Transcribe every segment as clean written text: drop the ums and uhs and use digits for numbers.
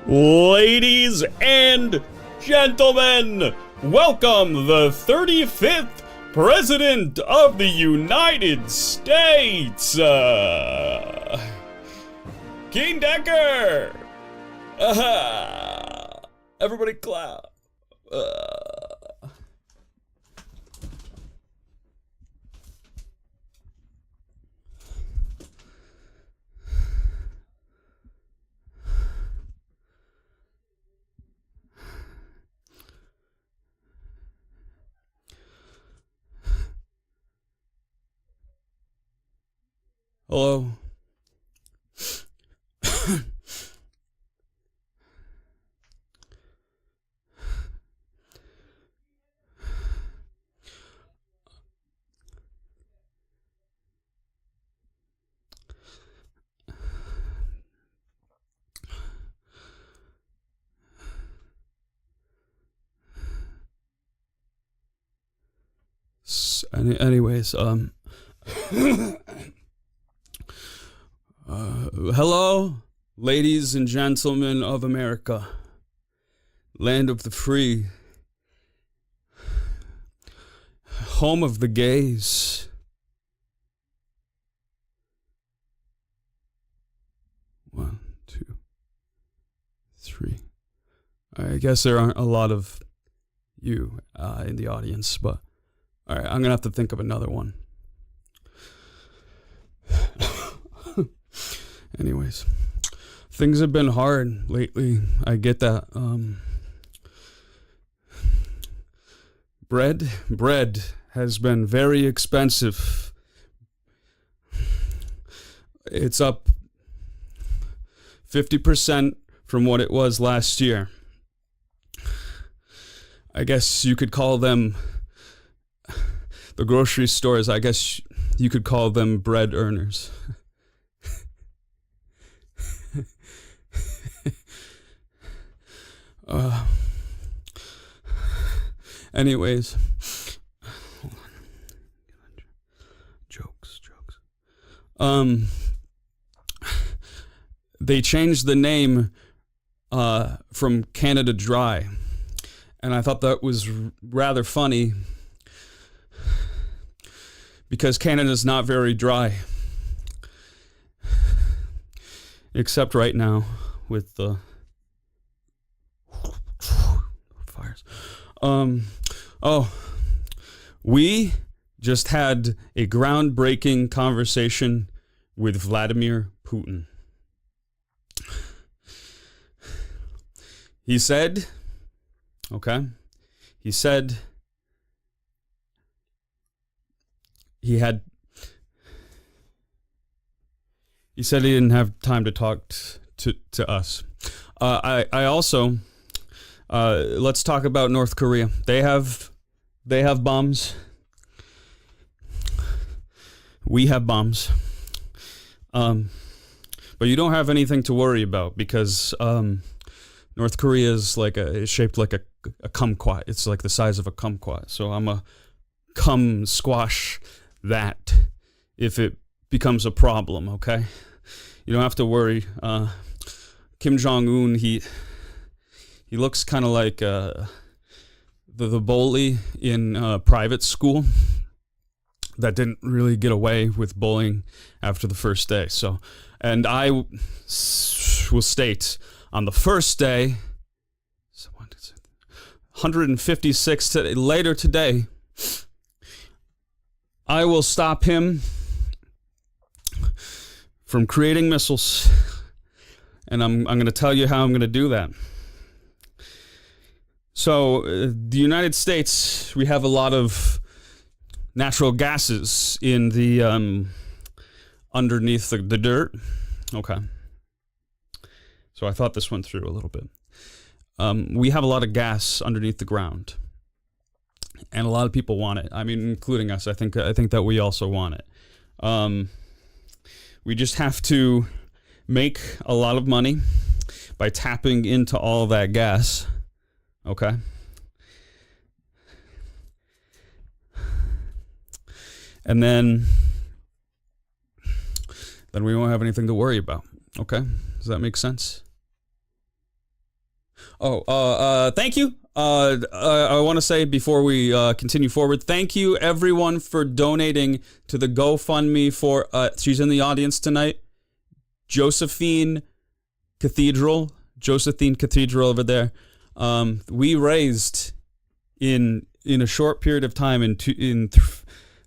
Ladies and gentlemen, welcome the 35th President of the United States, King Decker. Everybody clap. Hello. Anyways, hello, ladies and gentlemen of America, land of the free, home of the gays. One, two, three. I guess there aren't a lot of you in the audience, but all right, I'm gonna have to think of another one. Anyways, things have been hard lately. I get that. Bread has been very expensive. It's up 50% from what it was last year. I guess you could call them the grocery stores. I guess you could call them bread earners. Anyways, jokes. They changed the name from Canada Dry, and I thought that was rather funny because Canada's not very dry, except right now with the fires. We just had a groundbreaking conversation with Vladimir Putin. He said he didn't have time to talk to us. I also let's talk about North Korea. They have bombs. We have bombs. But you don't have anything to worry about because North Korea is shaped like a kumquat. It's like the size of a kumquat. So I'm a cum squash that if it becomes a problem, okay? You don't have to worry. Kim Jong-un, he looks kind of like the bully in private school that didn't really get away with bullying after the first day. So, and I will state on the first day, 156 later today, I will stop him from creating missiles, and I'm going to tell you how I'm going to do that. So, the United States, we have a lot of natural gases in the underneath the dirt. Okay. So I thought this went through a little bit. We have a lot of gas underneath the ground, and a lot of people want it. I mean, including us. I think that we also want it. We just have to make a lot of money by tapping into all that gas. Okay. And then we won't have anything to worry about. Okay? Does that make sense? Thank you. I want to say before we continue forward, thank you everyone for donating to the GoFundMe for, she's in the audience tonight, Josephine Cathedral over there. We raised in a short period of time, in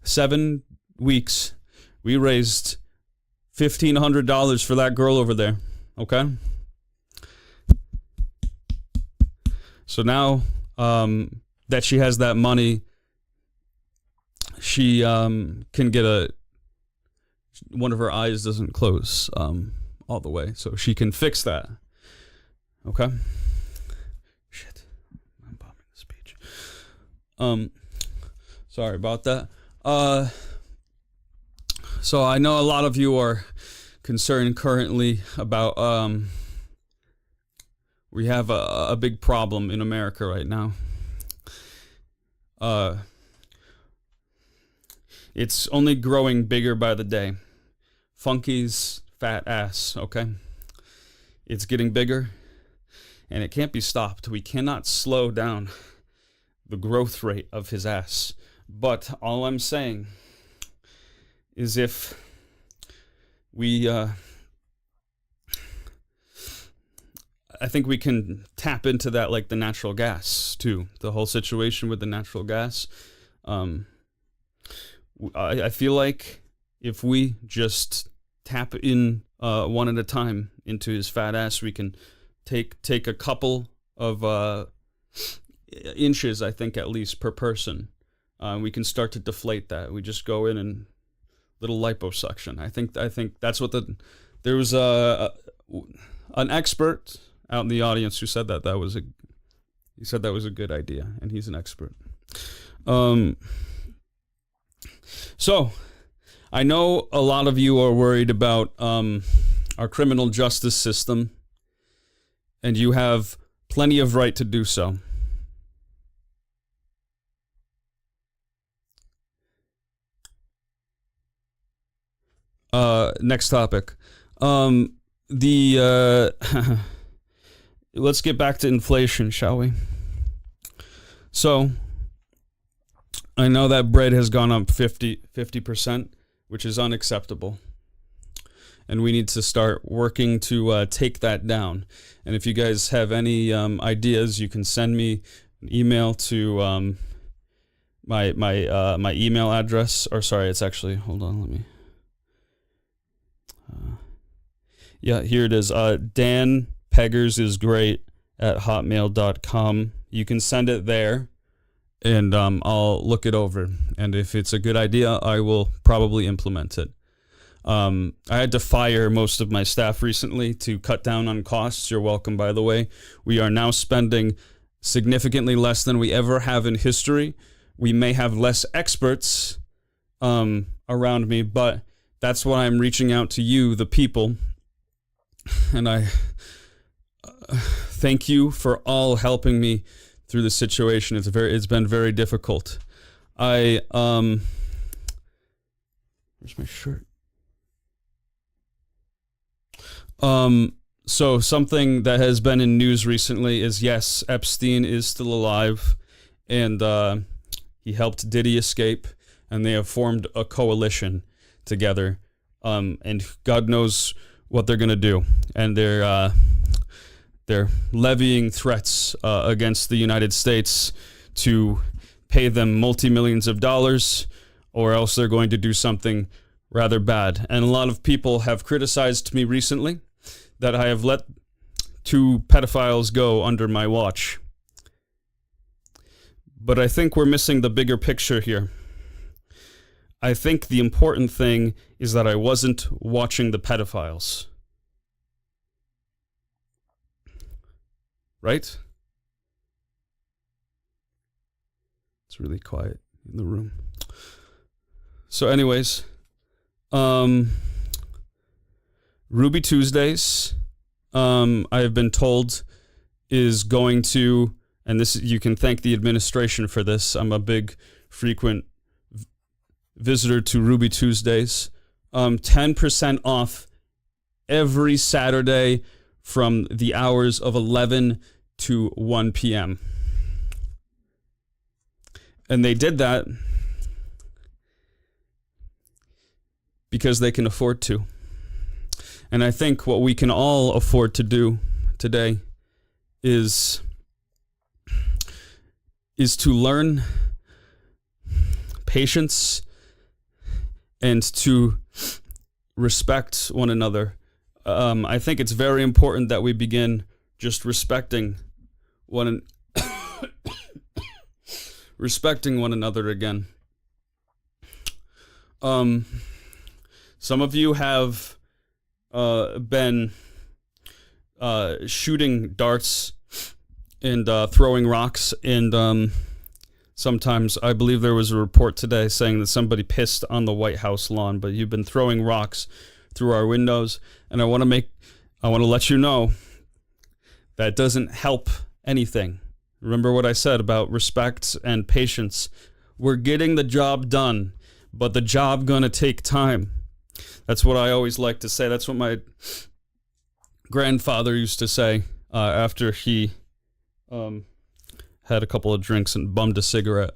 7 weeks, we raised $1,500 for that girl over there. Okay. So now that she has that money, she can get one of her eyes doesn't close all the way, so she can fix that. Okay. Shit, I'm bombing the speech. Sorry about that. So I know a lot of you are concerned currently about we have a big problem in America right now. It's only growing bigger by the day. Funky's fat ass, okay? It's getting bigger, and it can't be stopped. We cannot slow down the growth rate of his ass. But all I'm saying is if we... I think we can tap into that like the natural gas, too. The whole situation with the natural gas. I feel like if we just tap in one at a time into his fat ass, we can take a couple of inches, I think, at least per person. We can start to deflate that. We just go in and little liposuction. I think that's what there was an expert out in the audience who said that was a good idea, and he's an expert. So I know a lot of you are worried about our criminal justice system, and you have plenty of right to do so. Next topic. Let's get back to inflation, shall we? So, I know that bread has gone up 50%, which is unacceptable. And we need to start working to take that down. And if you guys have any ideas, you can send me an email to my email address. Or sorry, it's actually, hold on, let me. Yeah, here it is. Dan Peggers is great at hotmail.com. You can send it there, and I'll look it over. And if it's a good idea, I will probably implement it. I had to fire most of my staff recently to cut down on costs. You're welcome, by the way. We are now spending significantly less than we ever have in history. We may have less experts around me, but that's why I'm reaching out to you, the people. And I thank you for all helping me through the situation. It's been very difficult. Where's my shirt? So something that has been in news recently is, yes, Epstein is still alive, and he helped Diddy escape, and they have formed a coalition together, and God knows what they're gonna do, and they're levying threats against the United States to pay them multi-millions of dollars, or else they're going to do something rather bad. And a lot of people have criticized me recently that I have let 2 pedophiles go under my watch. But I think we're missing the bigger picture here. I think the important thing is that I wasn't watching the pedophiles. Right? It's really quiet in the room. So anyways, Ruby Tuesdays, I have been told, is going to, and this, you can thank the administration for this. I'm a big frequent visitor to Ruby Tuesdays. 10% off every Saturday from the hours of 11 to 1 p.m. And they did that because they can afford to. And I think what we can all afford to do today is to learn patience and to respect one another. I think it's very important that we begin just respecting respecting one another again. Some of you have been shooting darts and throwing rocks, and sometimes I believe there was a report today saying that somebody pissed on the White House lawn, but you've been throwing rocks through our windows, and I want to let you know that doesn't help anything. Remember what I said about respect and patience. We're getting the job done, but the job gonna take time. That's what I always like to say. That's what my grandfather used to say after he had a couple of drinks and bummed a cigarette.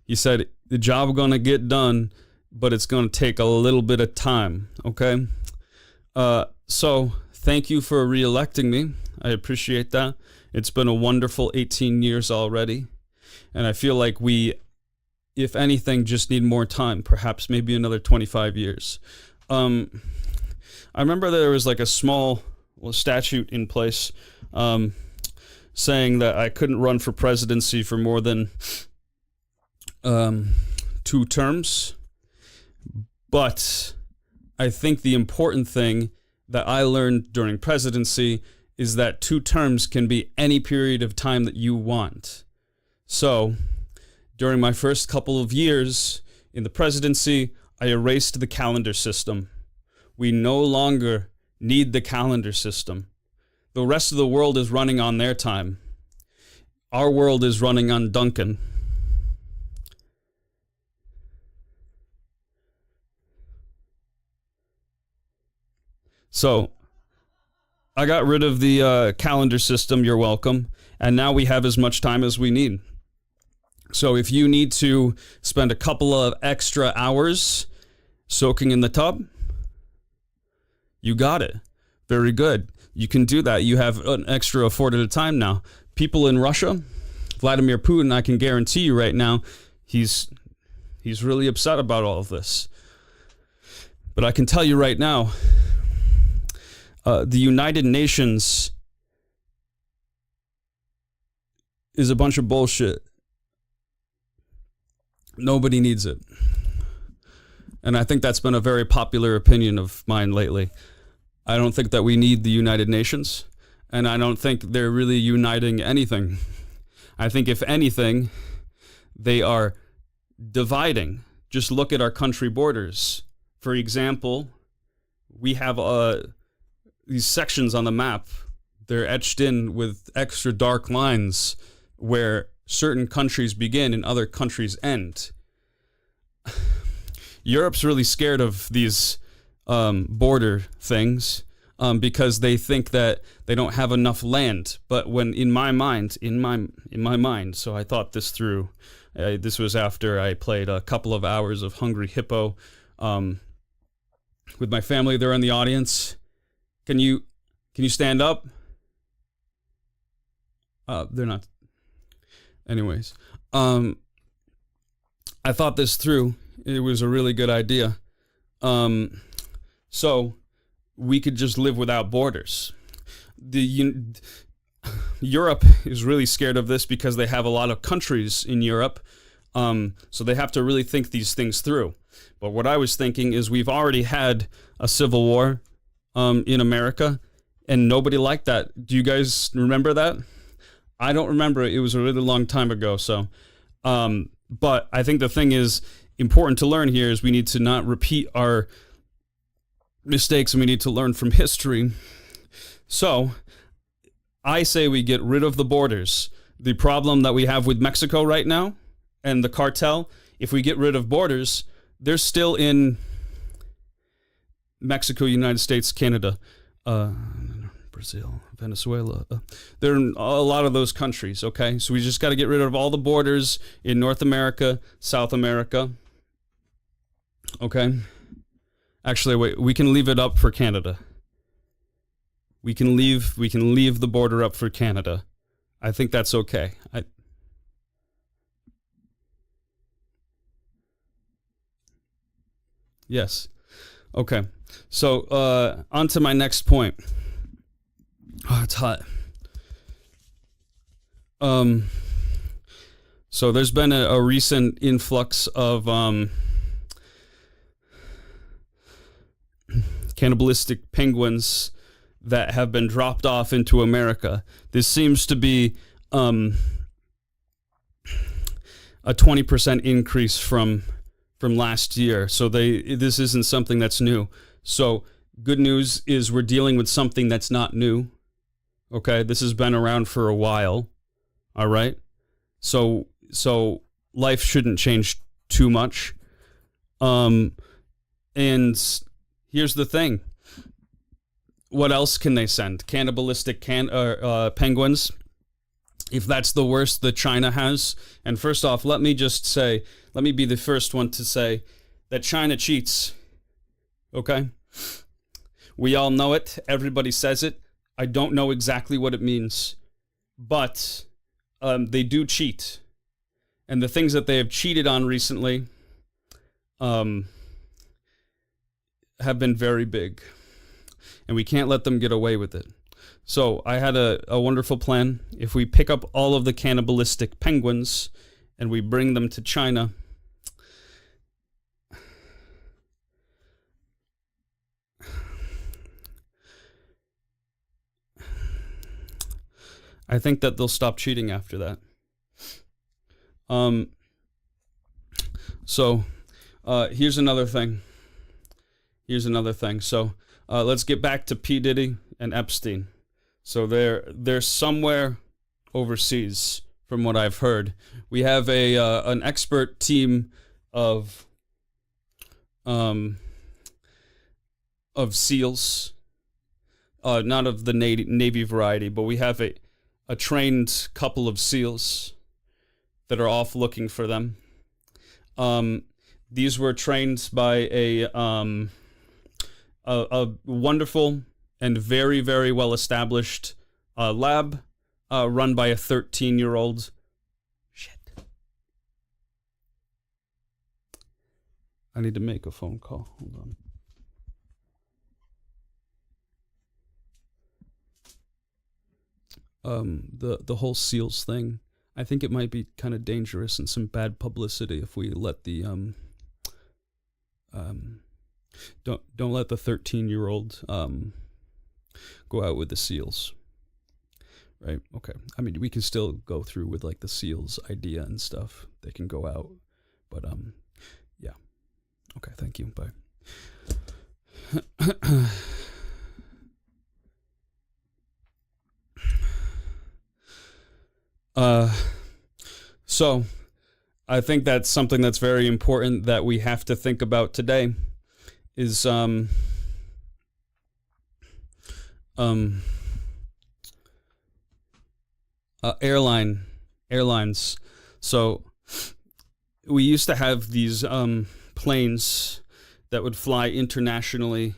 He said, the job gonna get done, but it's gonna take a little bit of time, okay? So thank you for re-electing me. I appreciate that. It's been a wonderful 18 years already, and I feel like we, if anything, just need more time, perhaps maybe another 25 years. I remember there was like a small statute in place saying that I couldn't run for presidency for more than 2 terms. But I think the important thing that I learned during presidency is that 2 terms can be any period of time that you want. So during my first couple of years in the presidency, I erased the calendar system. We no longer need the calendar system. The rest of the world is running on their time. Our world is running on Duncan. So I got rid of the calendar system, you're welcome, and now we have as much time as we need. So if you need to spend a couple of extra hours soaking in the tub, you got it. Very good. You can do that. You have an extra afforded time now. People in Russia, Vladimir Putin, I can guarantee you right now, he's really upset about all of this. But I can tell you right now, the United Nations is a bunch of bullshit. Nobody needs it. And I think that's been a very popular opinion of mine lately. I don't think that we need the United Nations, and I don't think they're really uniting anything. I think if anything, they are dividing. Just look at our country borders. For example, we have these sections on the map. They're etched in with extra dark lines where certain countries begin and other countries end. Europe's really scared of these border things because they think that they don't have enough land. But when in my mind, so I thought this through. This was after I played a couple of hours of Hungry Hippo with my family. They're in the audience. Can you stand up? They're not. Anyways, I thought this through. It was a really good idea. So we could just live without borders. Europe is really scared of this because they have a lot of countries in Europe. So they have to really think these things through. But what I was thinking is we've already had a civil war in America, and nobody liked that. Do you guys remember that? I don't remember it. It was a really long time ago. So, but I think the thing is important to learn here is we need to not repeat our mistakes, and we need to learn from history. So I say we get rid of the borders. The problem that we have with Mexico right now and the cartel, if we get rid of borders, they're still in Mexico, United States, Canada, Brazil, Venezuela. There are a lot of those countries, okay? So we just got to get rid of all the borders in North America, South America. Okay? Actually, wait, we can leave it up for Canada. We can leave the border up for Canada. I think that's okay. Yes. Okay. So, on to my next point. Oh, it's hot. So there's been a recent influx of cannibalistic penguins that have been dropped off into America. This seems to be a 20% increase from last year. So this isn't something that's new. So good news is we're dealing with something that's not new. Okay, this has been around for a while. All right. So life shouldn't change too much. And here's the thing. What else can they send? Cannibalistic penguins? If that's the worst that China has. And first off, let me be the first one to say that China cheats. Okay? We all know it. Everybody says it. I don't know exactly what it means. But they do cheat. And the things that they have cheated on recently have been very big. And we can't let them get away with it. So I had a wonderful plan. If we pick up all of the cannibalistic penguins and we bring them to China, I think that they'll stop cheating after that. So here's another thing. So let's get back to P. Diddy and Epstein. So they're somewhere overseas, from what I've heard. We have an expert team of SEALs, not of the Navy variety, but we have a trained couple of SEALs that are off looking for them. These were trained by a wonderful and very, very well-established lab run by a 13-year-old. Shit. I need to make a phone call. Hold on. The whole SEALs thing, I think it might be kind of dangerous and some bad publicity if we let the don't let the 13-year-old go out with the SEALs. Right? Okay. I mean, we can still go through with like the SEALs idea and stuff. They can go out. But yeah. Okay, thank you. Bye. So I think that's something that's very important that we have to think about today is airlines. So we used to have these planes that would fly internationally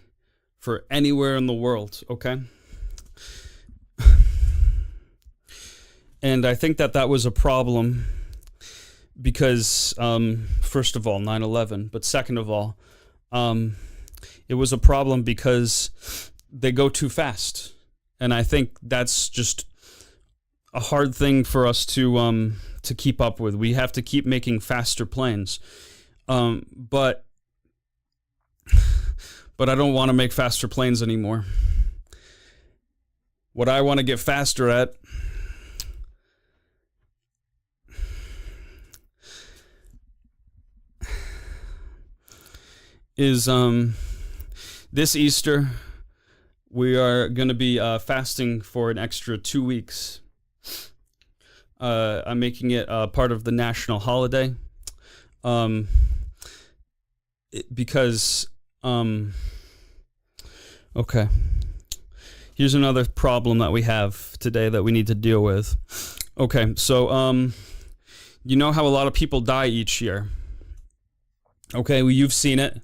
for anywhere in the world, okay? And I think that was a problem because, first of all, 9/11, but second of all, it was a problem because they go too fast. And I think that's just a hard thing for us to keep up with. We have to keep making faster planes. But I don't want to make faster planes anymore. What I want to get faster at is this Easter, we are going to be fasting for an extra 2 weeks. I'm making it part of the national holiday because, okay, here's another problem that we have today that we need to deal with. Okay, so you know how a lot of people die each year. Okay, well, you've seen it.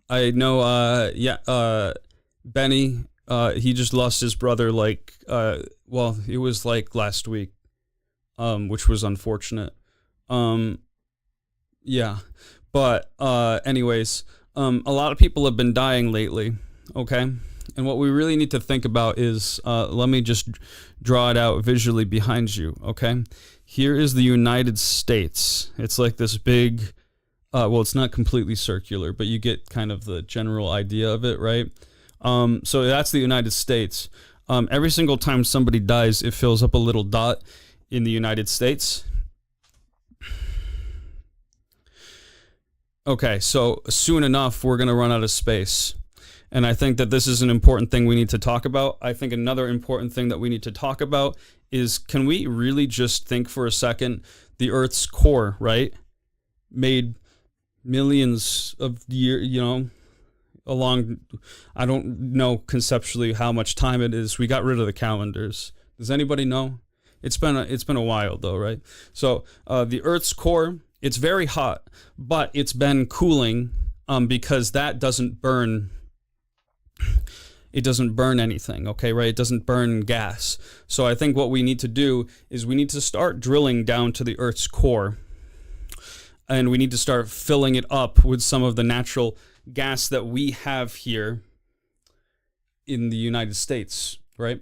I know. Benny. He just lost his brother. Well, it was like last week, which was unfortunate. Yeah, but anyways, a lot of people have been dying lately. Okay, and what we really need to think about is, let me just draw it out visually behind you. Okay, here is the United States. It's like this big. Well, it's not completely circular, but you get kind of the general idea of it, right? So that's the United States. Every single time somebody dies, it fills up a little dot in the United States. Okay, so soon enough, we're going to run out of space. And I think that this is an important thing we need to talk about. I think another important thing that we need to talk about is, can we really just think for a second, the Earth's core, right? Made millions of years, along, I don't know conceptually how much time it is. We got rid of the calendars. Does anybody know? It's been a while though, right? So the Earth's core, it's very hot, but it's been cooling because that doesn't burn. It doesn't burn anything, okay, right? It doesn't burn gas. So I think what we need to do is we need to start drilling down to the Earth's core. And we need to start filling it up with some of the natural gas that we have here in the United States, right?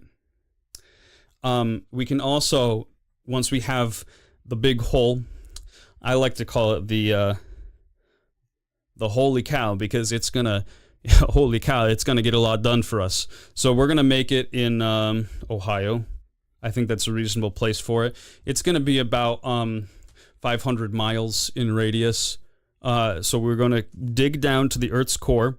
We can also, once we have the big hole, I like to call it the holy cow, because it's gonna, holy cow, it's gonna get a lot done for us. So we're gonna make it in Ohio. I think that's a reasonable place for it. It's gonna be about 500 miles in radius. So we're going to dig down to the Earth's core,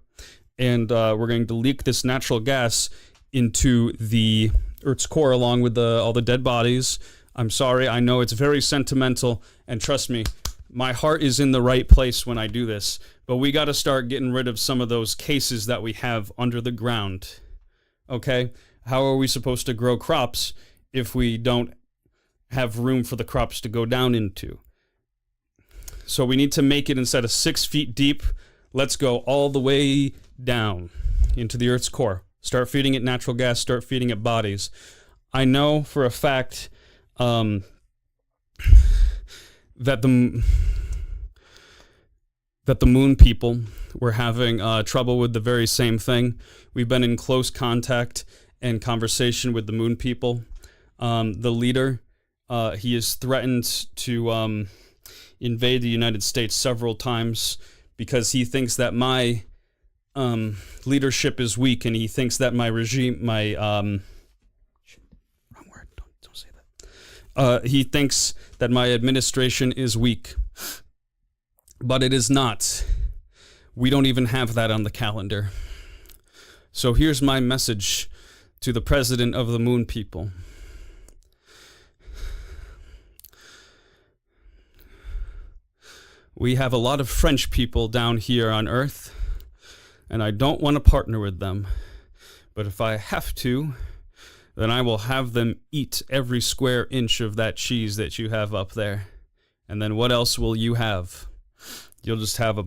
and we're going to leak this natural gas into the Earth's core along with all the dead bodies. I'm sorry, I know it's very sentimental, and trust me, my heart is in the right place when I do this, but we got to start getting rid of some of those cases that we have under the ground. Okay? How are we supposed to grow crops if we don't have room for the crops to go down into? So we need to make it, instead of 6 feet deep, let's go all the way down into the Earth's core. Start feeding it natural gas, start feeding it bodies. I know for a fact that the moon people were having trouble with the very same thing. We've been in close contact and conversation with the moon people. The leader, he has threatened to invade the United States several times because he thinks that my leadership is weak, and he thinks that my regime, wrong word, don't say that. He thinks that my administration is weak, but it is not. We don't even have that on the calendar. So here's my message to the president of the moon people. We have a lot of French people down here on Earth, and I don't want to partner with them. But if I have to, then I will have them eat every square inch of that cheese that you have up there. And then what else will you have? You'll just have I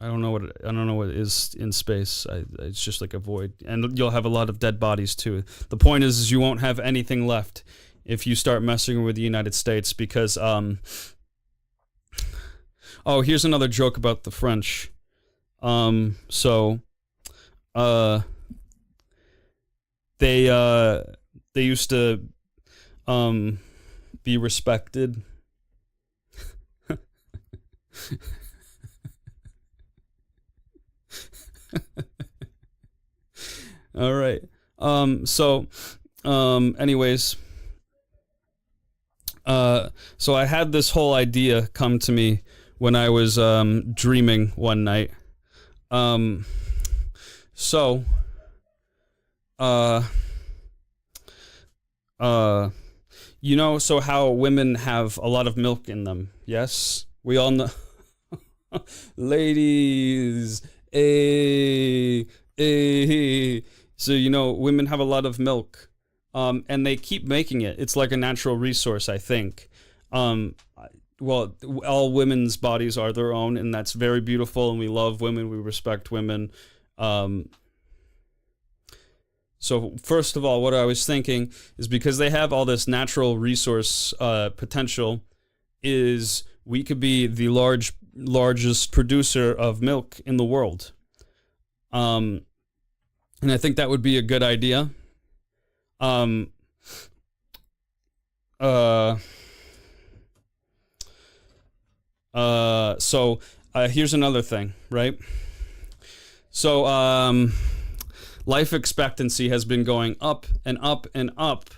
don't know what it is in space. It's just like a void, and you'll have a lot of dead bodies too. The point is you won't have anything left if you start messing with the United States, because oh, here's another joke about the French. They used to be respected. All right. Anyways, so I had this whole idea come to me when I was dreaming one night. So how women have a lot of milk in them, yes? We all know. Ladies, So, women have a lot of milk, and they keep making it. It's like a natural resource, I think. Well, all women's bodies are their own, and that's very beautiful, and we love women, we respect women. So first of all, what I was thinking is, because they have all this natural resource potential, is we could be the largest producer of milk in the world. And I think that would be a good idea. So here's another thing, right? So life expectancy has been going up and up and up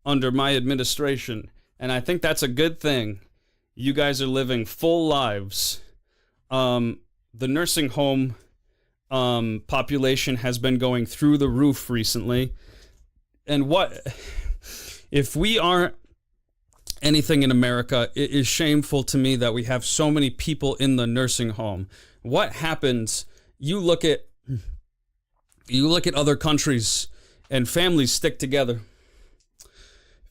under my administration, and I think that's a good thing. You guys are living full lives. The nursing home population has been going through the roof recently. And if we aren't anything in America, it is shameful to me that we have so many people in the nursing home. What happens? You look at other countries, and families stick together.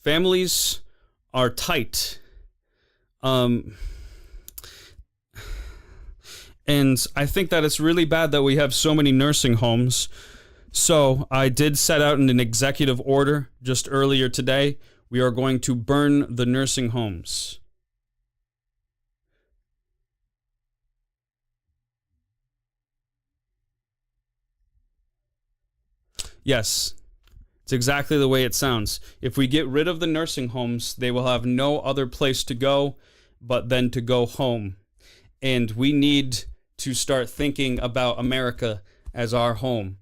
Families are tight. And I think that it's really bad that we have so many nursing homes. So I did set out in an executive order just earlier today. We are going to burn the nursing homes. Yes, it's exactly the way it sounds. If we get rid of the nursing homes, they will have no other place to go but then to go home. And we need to start thinking about America as our home.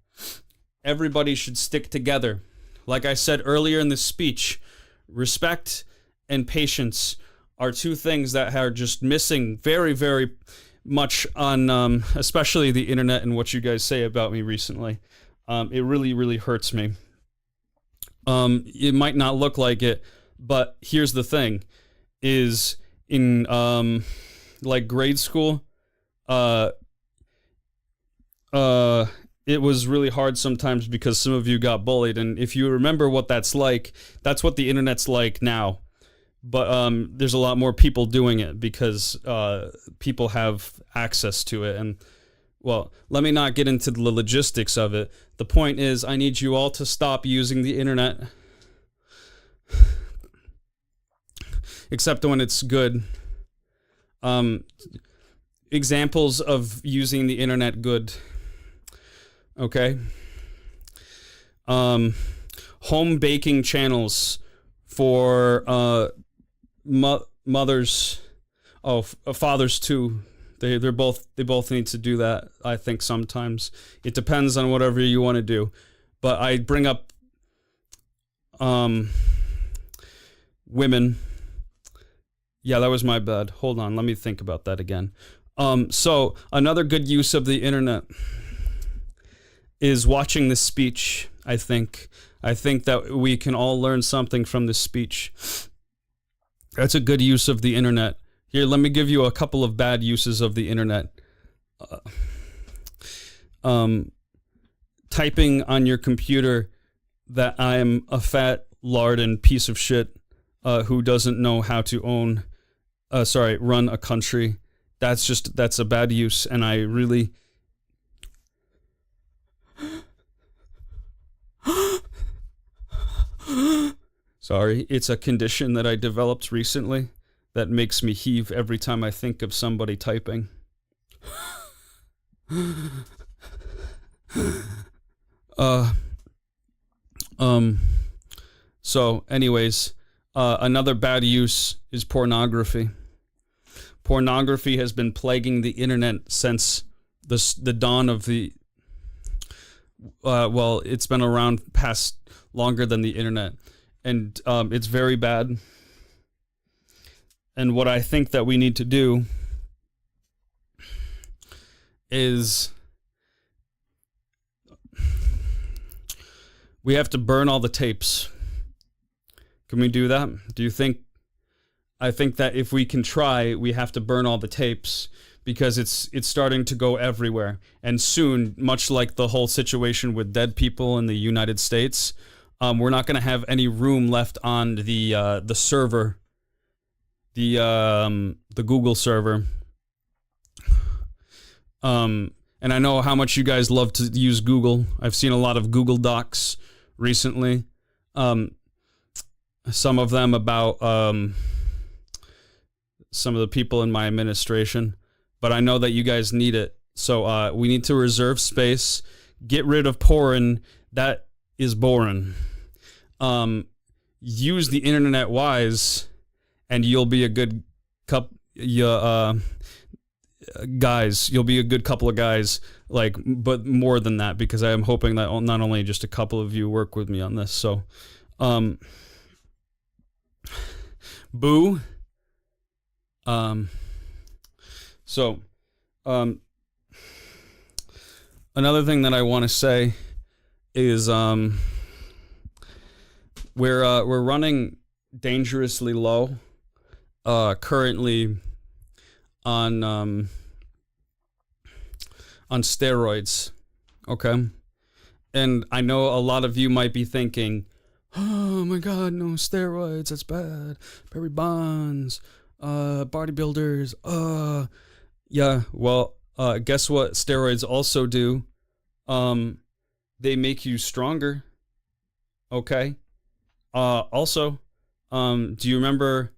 Everybody should stick together. Like I said earlier in this speech, respect and patience are two things that are just missing very, very much on especially the internet and what you guys say about me recently. It really, really hurts me. It might not look like it, but here's the thing, is in like grade school, it was really hard sometimes because some of you got bullied, and if you remember what that's like, that's what the internet's like now. But there's a lot more people doing it because people have access to it. And, well, let me not get into the logistics of it. The point is, I need you all to stop using the internet. Except when it's good. Examples of using the internet good. Okay. Home baking channels for mothers, fathers too. They both need to do that. I think sometimes it depends on whatever you want to do, but I bring up women. Yeah, that was my bad. Hold on, let me think about that again. So another good use of the internet is watching this speech. I think that we can all learn something from this speech. That's a good use of the internet. Here, let me give you a couple of bad uses of the internet. Typing on your computer that I'm a fat, lard, piece of shit who doesn't know how to run a country. That's a bad use, and I really... Sorry, it's a condition that I developed recently that makes me heave every time I think of somebody typing. So anyways, another bad use is pornography. Pornography has been plaguing the internet since the dawn of the... it's been around past longer than the internet. And it's very bad. And what I think that we need to do is we have to burn all the tapes. Can we do that? Do you think? I think that if we can try, we have to burn all the tapes because it's starting to go everywhere. And soon, much like the whole situation with dead people in the United States, we're not going to have any room left on the server, the Google server. And I know how much you guys love to use Google. I've seen a lot of Google Docs recently. Some of them about some of the people in my administration. But I know that you guys need it. So we need to reserve space. Get rid of porn. That is boring. Use the internet wise, and you'll be a good guys. You'll be a good couple of guys. But more than that, because I am hoping that not only just a couple of you work with me on this. So, boo. Another thing that I want to say is we're running dangerously low currently on steroids, okay? And I know a lot of you might be thinking, oh my god, no steroids, that's bad. Barry Bonds, bodybuilders, yeah, well, guess what steroids also do? They make you stronger, okay? Also, do you remember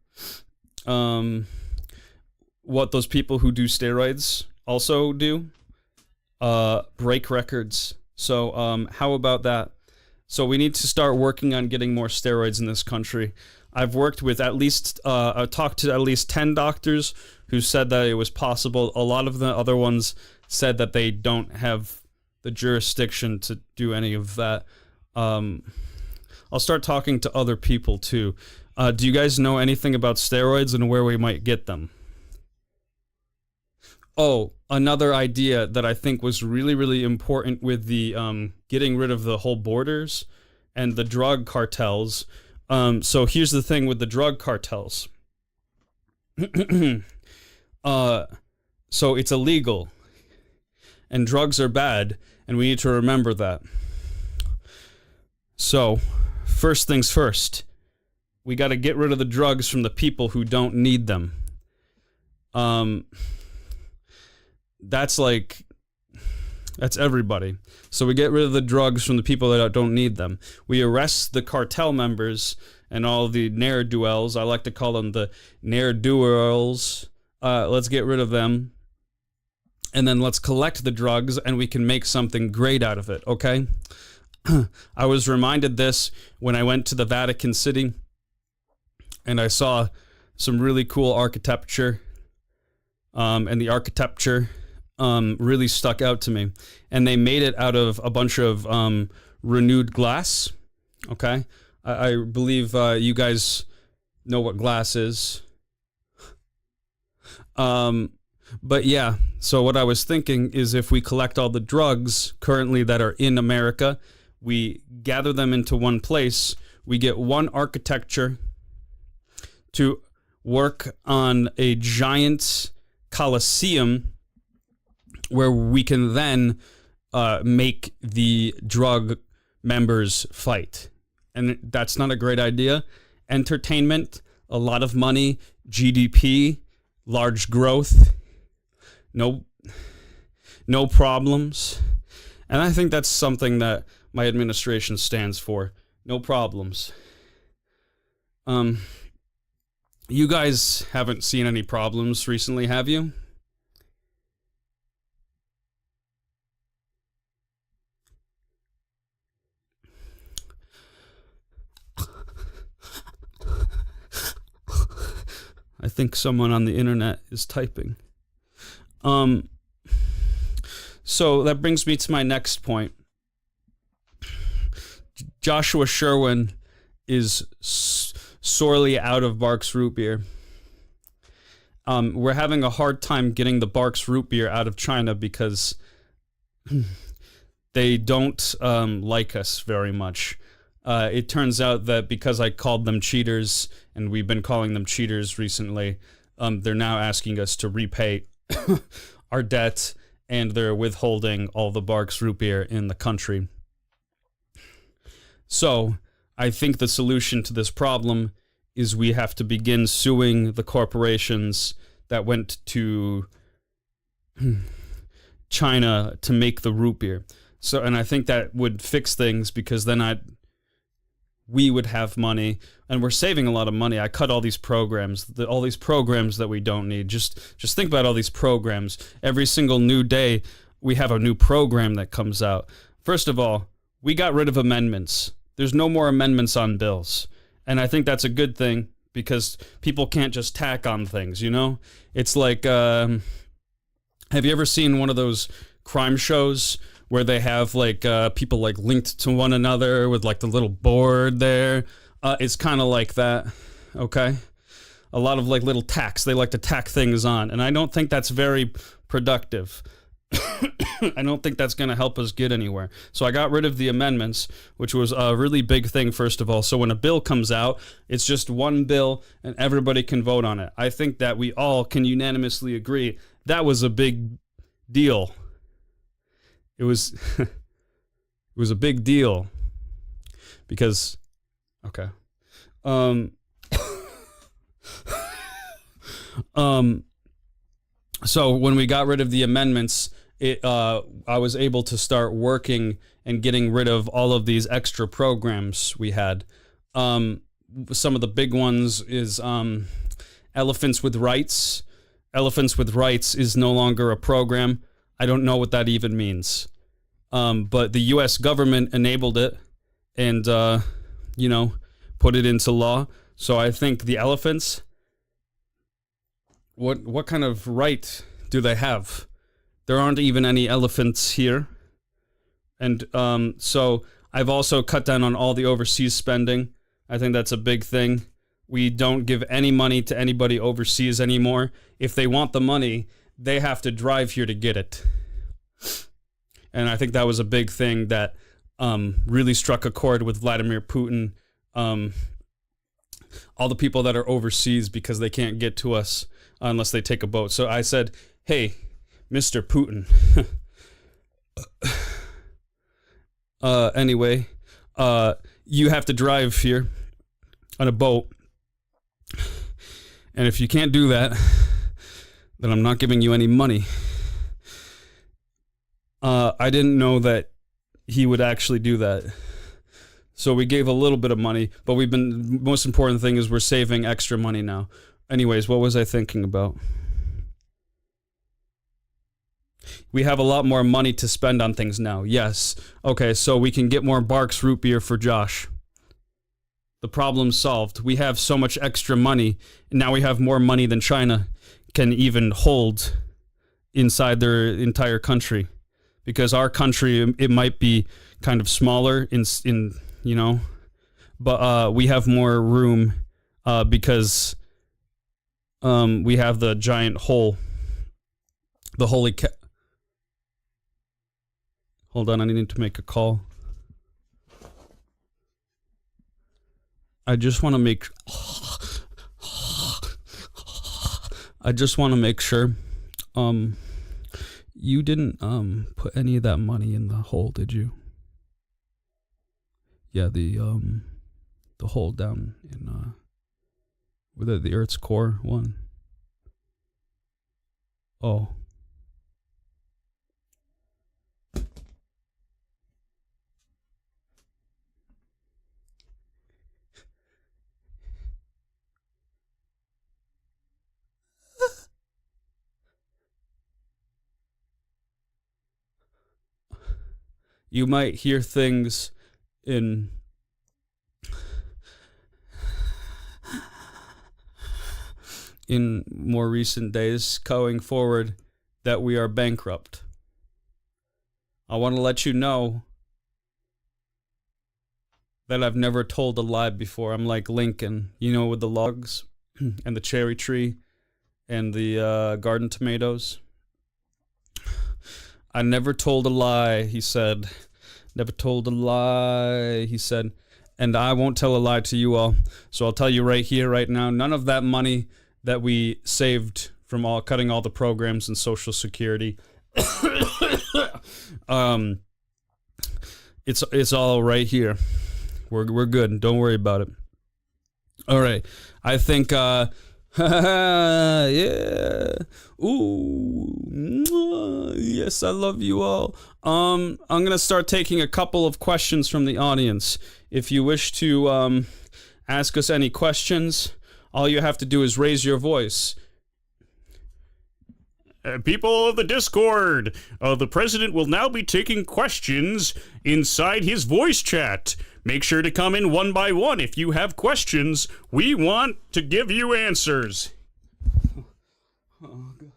what those people who do steroids also do? Break records. So how about that? So we need to start working on getting more steroids in this country. I've worked with talked to at least 10 doctors who said that it was possible. A lot of the other ones said that they don't have the jurisdiction to do any of that. I'll start talking to other people too. Do you guys know anything about steroids and where we might get them? Oh, another idea that I think was really, really important with the getting rid of the whole borders and the drug cartels. So here's the thing with the drug cartels. So it's illegal, and drugs are bad, and we need to remember that. So, first things first, we got to get rid of the drugs from the people who don't need them. That's everybody. So we get rid of the drugs from the people that don't need them. We arrest the cartel members and all the ne'er-do-wells. I like to call them the ne'er-do-wells. Let's get rid of them. And then let's collect the drugs, and we can make something great out of it, okay? I was reminded this when I went to the Vatican City, and I saw some really cool architecture, and the architecture really stuck out to me. And they made it out of a bunch of renewed glass, okay? I believe you guys know what glass is. But yeah, so what I was thinking is if we collect all the drugs currently that are in America, we gather them into one place, we get one architecture to work on a giant coliseum where we can then make the drug members fight. And that's not a great idea. Entertainment, a lot of money, GDP, large growth, no problems. And I think that's something that my administration stands for. No problems. You guys haven't seen any problems recently, have you? I think someone on the internet is typing. So that brings me to my next point. Joshua Sherwin is sorely out of Barks root beer. We're having a hard time getting the Barks root beer out of China because they don't like us very much. It turns out that because I called them cheaters, and we've been calling them cheaters recently, they're now asking us to repay our debt, and they're withholding all the Barks root beer in the country. So I think the solution to this problem is we have to begin suing the corporations that went to China to make the root beer. So, and I think that would fix things, because then we would have money, and we're saving a lot of money. I cut all these programs, all these programs that we don't need. Just think about all these programs. Every single new day, we have a new program that comes out. First of all, we got rid of amendments. There's no more amendments on bills. And I think that's a good thing, because people can't just tack on things, you know? It's like, have you ever seen one of those crime shows where they have like people like linked to one another with like the little board there? It's kind of like that, okay? A lot of like little tacks. They like to tack things on, and I don't think that's very productive. I don't think that's going to help us get anywhere. So I got rid of the amendments, which was a really big thing, first of all. So when a bill comes out, it's just one bill and everybody can vote on it. I think that we all can unanimously agree that was a big deal. It was it was a big deal because okay. So when we got rid of the amendments, I was able to start working and getting rid of all of these extra programs we had. Some of the big ones is Elephants with Rights. Elephants with Rights is no longer a program. I don't know what that even means. But the U.S. government enabled it and, put it into law. So I think the elephants, what kind of right do they have? There aren't even any elephants here. And so I've also cut down on all the overseas spending. I think that's a big thing. We don't give any money to anybody overseas anymore. If they want the money, they have to drive here to get it. And I think that was a big thing that really struck a chord with Vladimir Putin. All the people that are overseas because they can't get to us unless they take a boat. So I said, hey, Mr. Putin. Anyway, you have to drive here on a boat. And if you can't do that, then I'm not giving you any money. I didn't know that he would actually do that. So we gave a little bit of money, but most important thing is we're saving extra money now. Anyways, what was I thinking about? We have a lot more money to spend on things now. Yes. Okay, so we can get more Barks root beer for Josh. The problem's solved. We have so much extra money, and now we have more money than China can even hold inside their entire country. Because our country, it might be kind of smaller but we have more room because we have the giant hole, the holy Hold on, I need to make a call. I just want to make sure you didn't put any of that money in the hole, did you? Yeah, the hole down in with the Earth's core one. Oh. You might hear things in more recent days going forward that we are bankrupt. I want to let you know that I've never told a lie before. I'm like Lincoln, with the logs and the cherry tree and the garden tomatoes. I never told a lie, he said. Never told a lie, he said. And I won't tell a lie to you all. So I'll tell you right here, right now, none of that money that we saved from from all cutting all the programs and Social Security. It's all right here. We're good. Don't worry about it. All right. I think yeah. Ooh. Yes, I love you all. I'm going to start taking a couple of questions from the audience. If you wish to ask us any questions, all you have to do is raise your voice. People of the Discord, the president will now be taking questions inside his voice chat. Make sure to come in one by one if you have questions. We want to give you answers. Oh, God.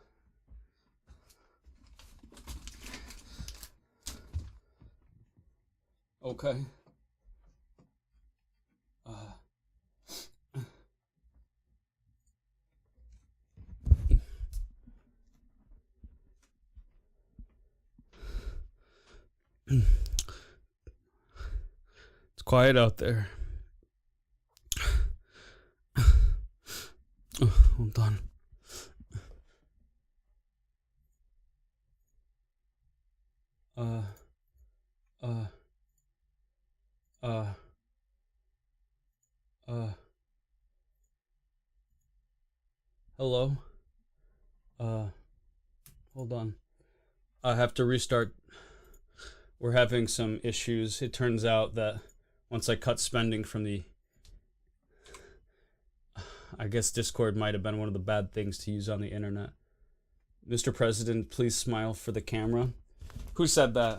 Okay. It's quiet out there. Oh, hold on. Hello? Hold on. I have to restart. We're having some issues. It turns out that once I cut spending from the... I guess Discord might have been one of the bad things to use on the internet. Mr. President, please smile for the camera. Who said that?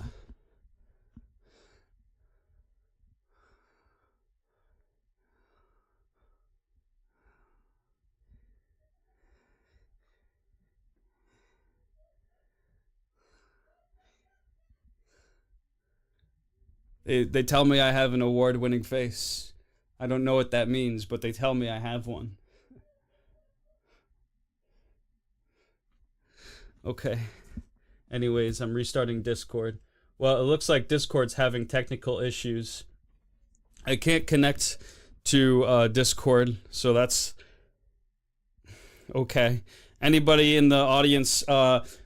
They tell me I have an award-winning face. I don't know what that means, but they tell me I have one. Okay. Anyways, I'm restarting Discord. Well, it looks like Discord's having technical issues. I can't connect to Discord, so that's okay. Anybody in the audience,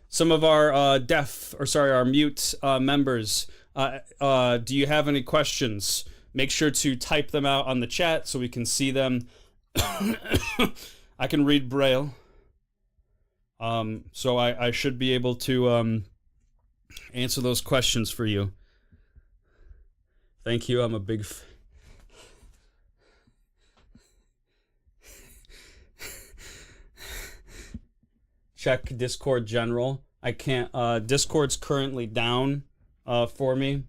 some of our our mute members, do you have any questions? Make sure to type them out on the chat so we can see them. I can read Braille. So I should be able to answer those questions for you. Thank you. I'm a big check Discord general. I can't Discord's currently down for me.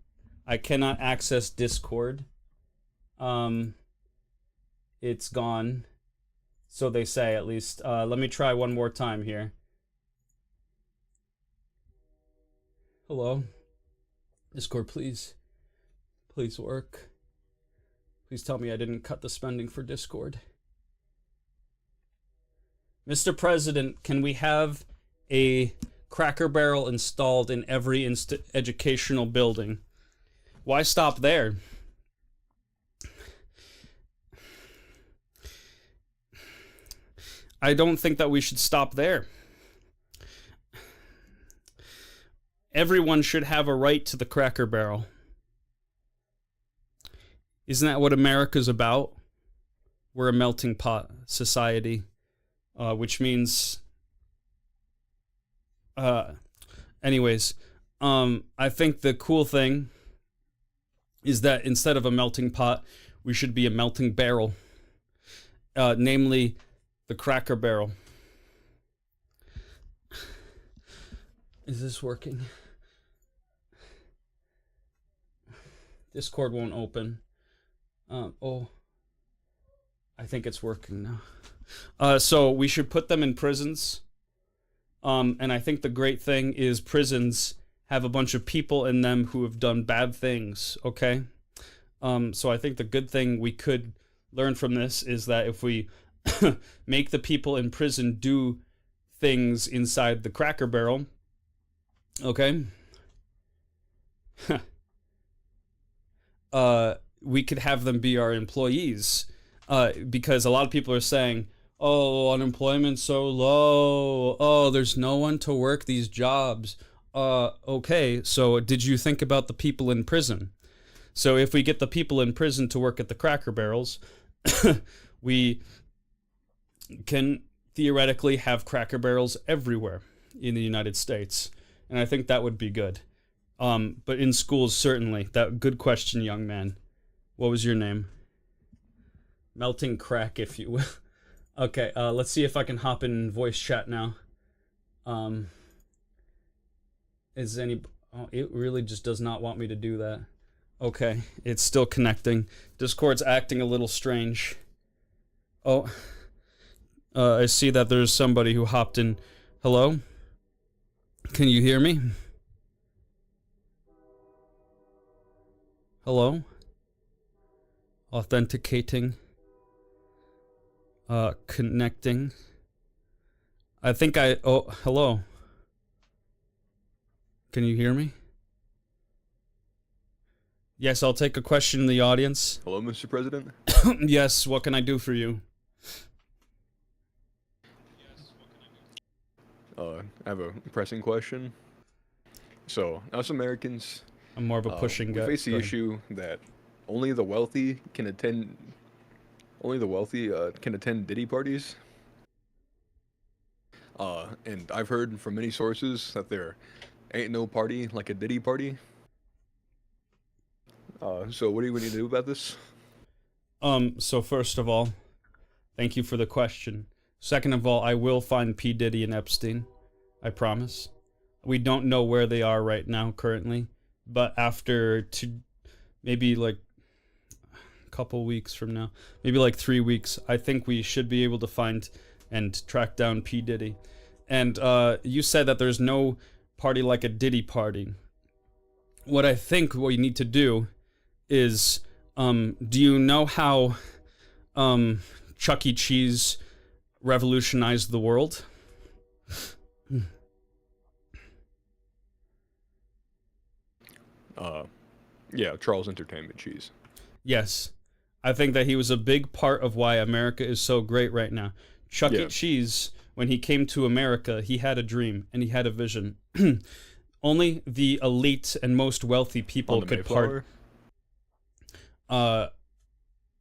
I cannot access Discord. It's gone. So they say, at least. Let me try one more time here. Hello? Discord, please. Please work. Please tell me I didn't cut the spending for Discord. Mr. President, can we have a Cracker Barrel installed in every educational building? Why stop there? I don't think that we should stop there. Everyone should have a right to the Cracker Barrel. Isn't that what America's about? We're a melting pot society, which means... anyways, I think the cool thing is that instead of a melting pot, we should be a melting barrel. Namely, the Cracker Barrel. Is this working? Discord won't open. Oh, I think it's working now. So we should put them in prisons. And I think the great thing is prisons have a bunch of people in them who have done bad things, okay? So I think the good thing we could learn from this is that if we make the people in prison do things inside the Cracker Barrel, okay? We could have them be our employees. Because a lot of people are saying, Oh, unemployment's so low. Oh, there's no one to work these jobs. Okay, so did you think about the people in prison? So if we get the people in prison to work at the Cracker Barrels, we can theoretically have Cracker Barrels everywhere in the United States. And I think that would be good. But in schools, certainly. That good question, young man. What was your name? Melting crack, if you will. Okay, let's see if I can hop in voice chat now. Is any... Oh, it really just does not want me to do that. Okay, it's still connecting. Discord's acting a little strange. Oh, I see that there's somebody who hopped in. Hello? Can you hear me? Hello? Authenticating. Connecting. I think oh, hello. Can you hear me? Yes, I'll take a question in the audience. Hello, Mr. President? Yes, what can I do for you? I have a pressing question. So, us Americans, I'm more of a pushing we guy. face the Go ahead. issue that only the wealthy can attend Diddy parties. And I've heard from many sources that there ain't no party like a Diddy party. So what do we need to do about this? So first of all, thank you for the question. Second of all, I will find P. Diddy and Epstein. I promise. We don't know where they are right now currently, but after maybe like a couple weeks from now, maybe like 3 weeks, I think we should be able to find and track down P. Diddy. And you said that there's no party like a Diddy party. What I think what you need to do is, do you know how Chuck E. Cheese revolutionized the world? Yeah, Charles Entertainment Cheese. Yes. I think that he was a big part of why America is so great right now. Chuck E. Yeah. Cheese, when he came to America, he had a dream and he had a vision. Only the elite and most wealthy people On the could Mayflower?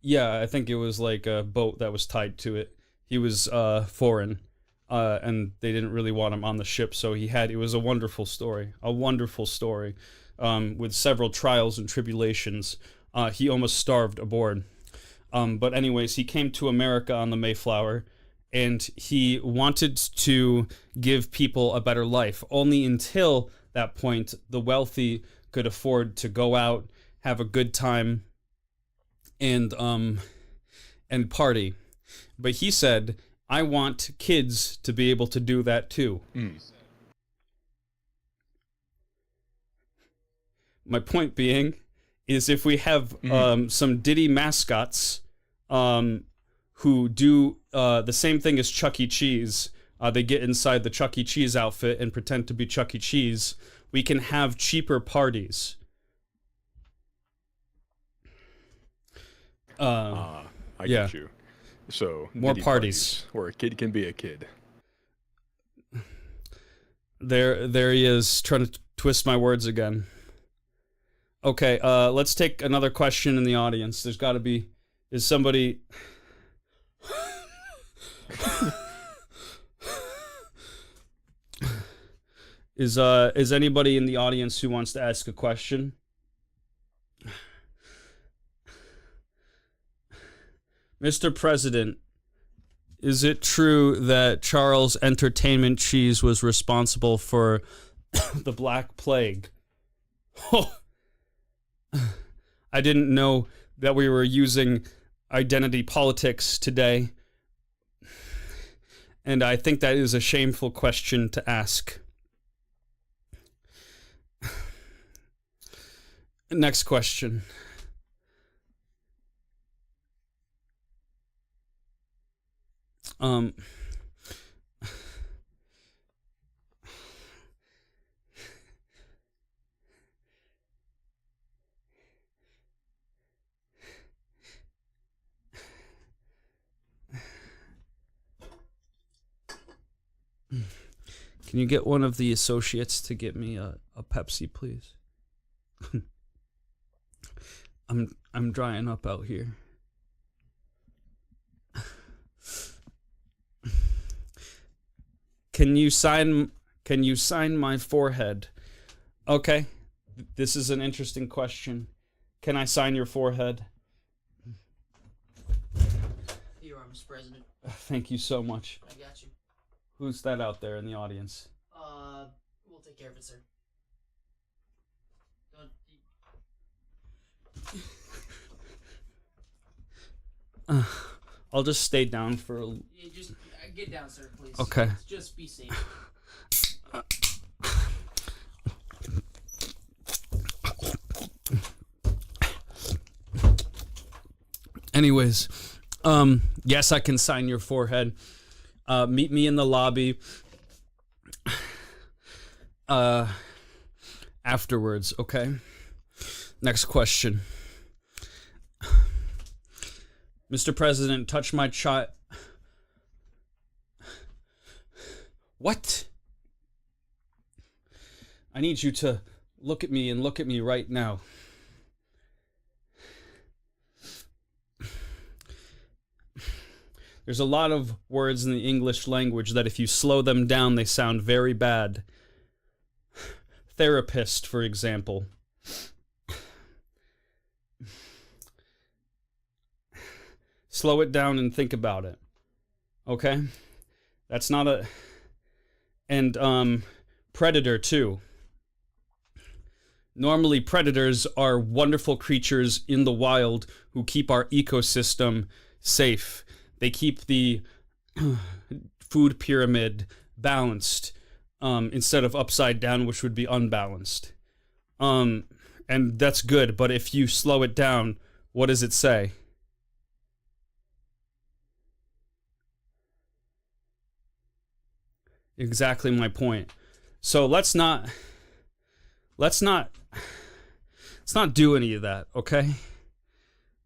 yeah, I think it was like a boat that was tied to it. He was foreign, and they didn't really want him on the ship, so it was a wonderful story, with several trials and tribulations. He almost starved aboard. But anyways, he came to America on the Mayflower, and he wanted to give people a better life. Only until that point, the wealthy could afford to go out, have a good time, and party. But he said, I want kids to be able to do that too. My point being is if we have some Diddy mascots who do the same thing as Chuck E. Cheese, they get inside the Chuck E. Cheese outfit and pretend to be Chuck E. Cheese, we can have cheaper parties. I yeah. get you. So More Diddy parties. where a kid can be a kid. There he is, trying to twist my words again. Okay, let's take another question in the audience. There's got to be... Is somebody... Is anybody in the audience who wants to ask a question? Mr. President, is it true that Charles Entertainment Cheese was responsible for the Black Plague? I didn't know that we were using identity politics today, and I think that is a shameful question to ask. Next question. Can you get one of the associates to get me a Pepsi, please? I'm drying up out here. Can you sign my forehead? Okay. This is an interesting question. Can I sign your forehead? Here, Mr. President. Thank you so much. I got you. Who's that out there in the audience? We'll take care of it, sir. I'll just stay down for a... Yeah, just get down, sir, please. Okay. Just be safe. Anyways, yes, I can sign your forehead. Meet me in the lobby. Afterwards, okay? Next question. Mr. President, touch my child. What? I need you to look at me and look at me right now. There's a lot of words in the English language that if you slow them down, they sound very bad. Therapist, for example. Slow it down and think about it. Okay? That's not a... And, predator, too. Normally, predators are wonderful creatures in the wild who keep our ecosystem safe. They keep the food pyramid balanced instead of upside down, which would be unbalanced. And that's good, but if you slow it down, what does it say? Exactly my point. So let's not do any of that, okay?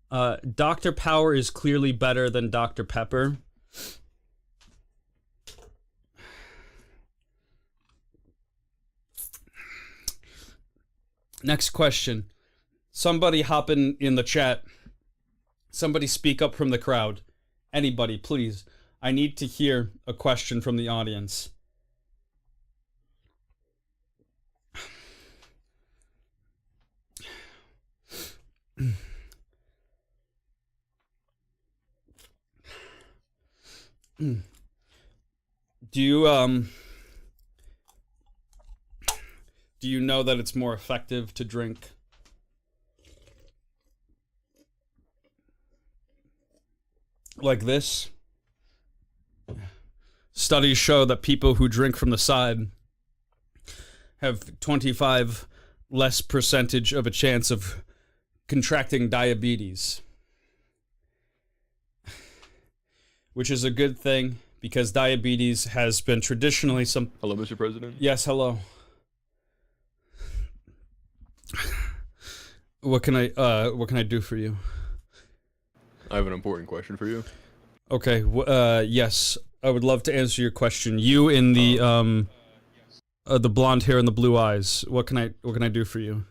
Dr. Power is clearly better than Dr. Pepper. Next question. Somebody hop in the chat. Somebody speak up from the crowd. Anybody, please. I need to hear a question from the audience. Do you know that it's more effective to drink like this? Studies show that people who drink from the side have 25 less percentage of a chance of contracting diabetes. Which is a good thing because diabetes has been traditionally some... Hello, Mr. President? Yes, hello. What can I do for you? I have an important question for you. Okay, yes. I would love to answer your question. You in the blonde hair and the blue eyes. What can I do for you?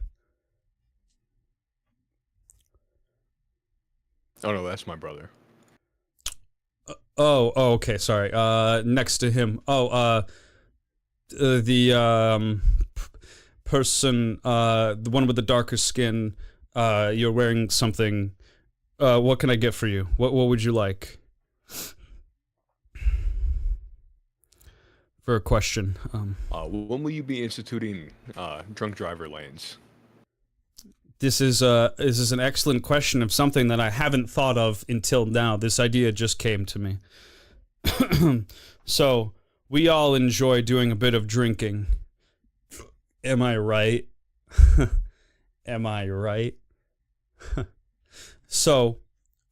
Oh no, that's my brother. Okay, sorry. Next to him. The person, the one with the darker skin. You're wearing something. What can I get for you? What would you like? For a question. When will you be instituting drunk driver lanes? This is an excellent question of something that I haven't thought of until now. This idea just came to me. So, we all enjoy doing a bit of drinking. Am I right? Am I right? So,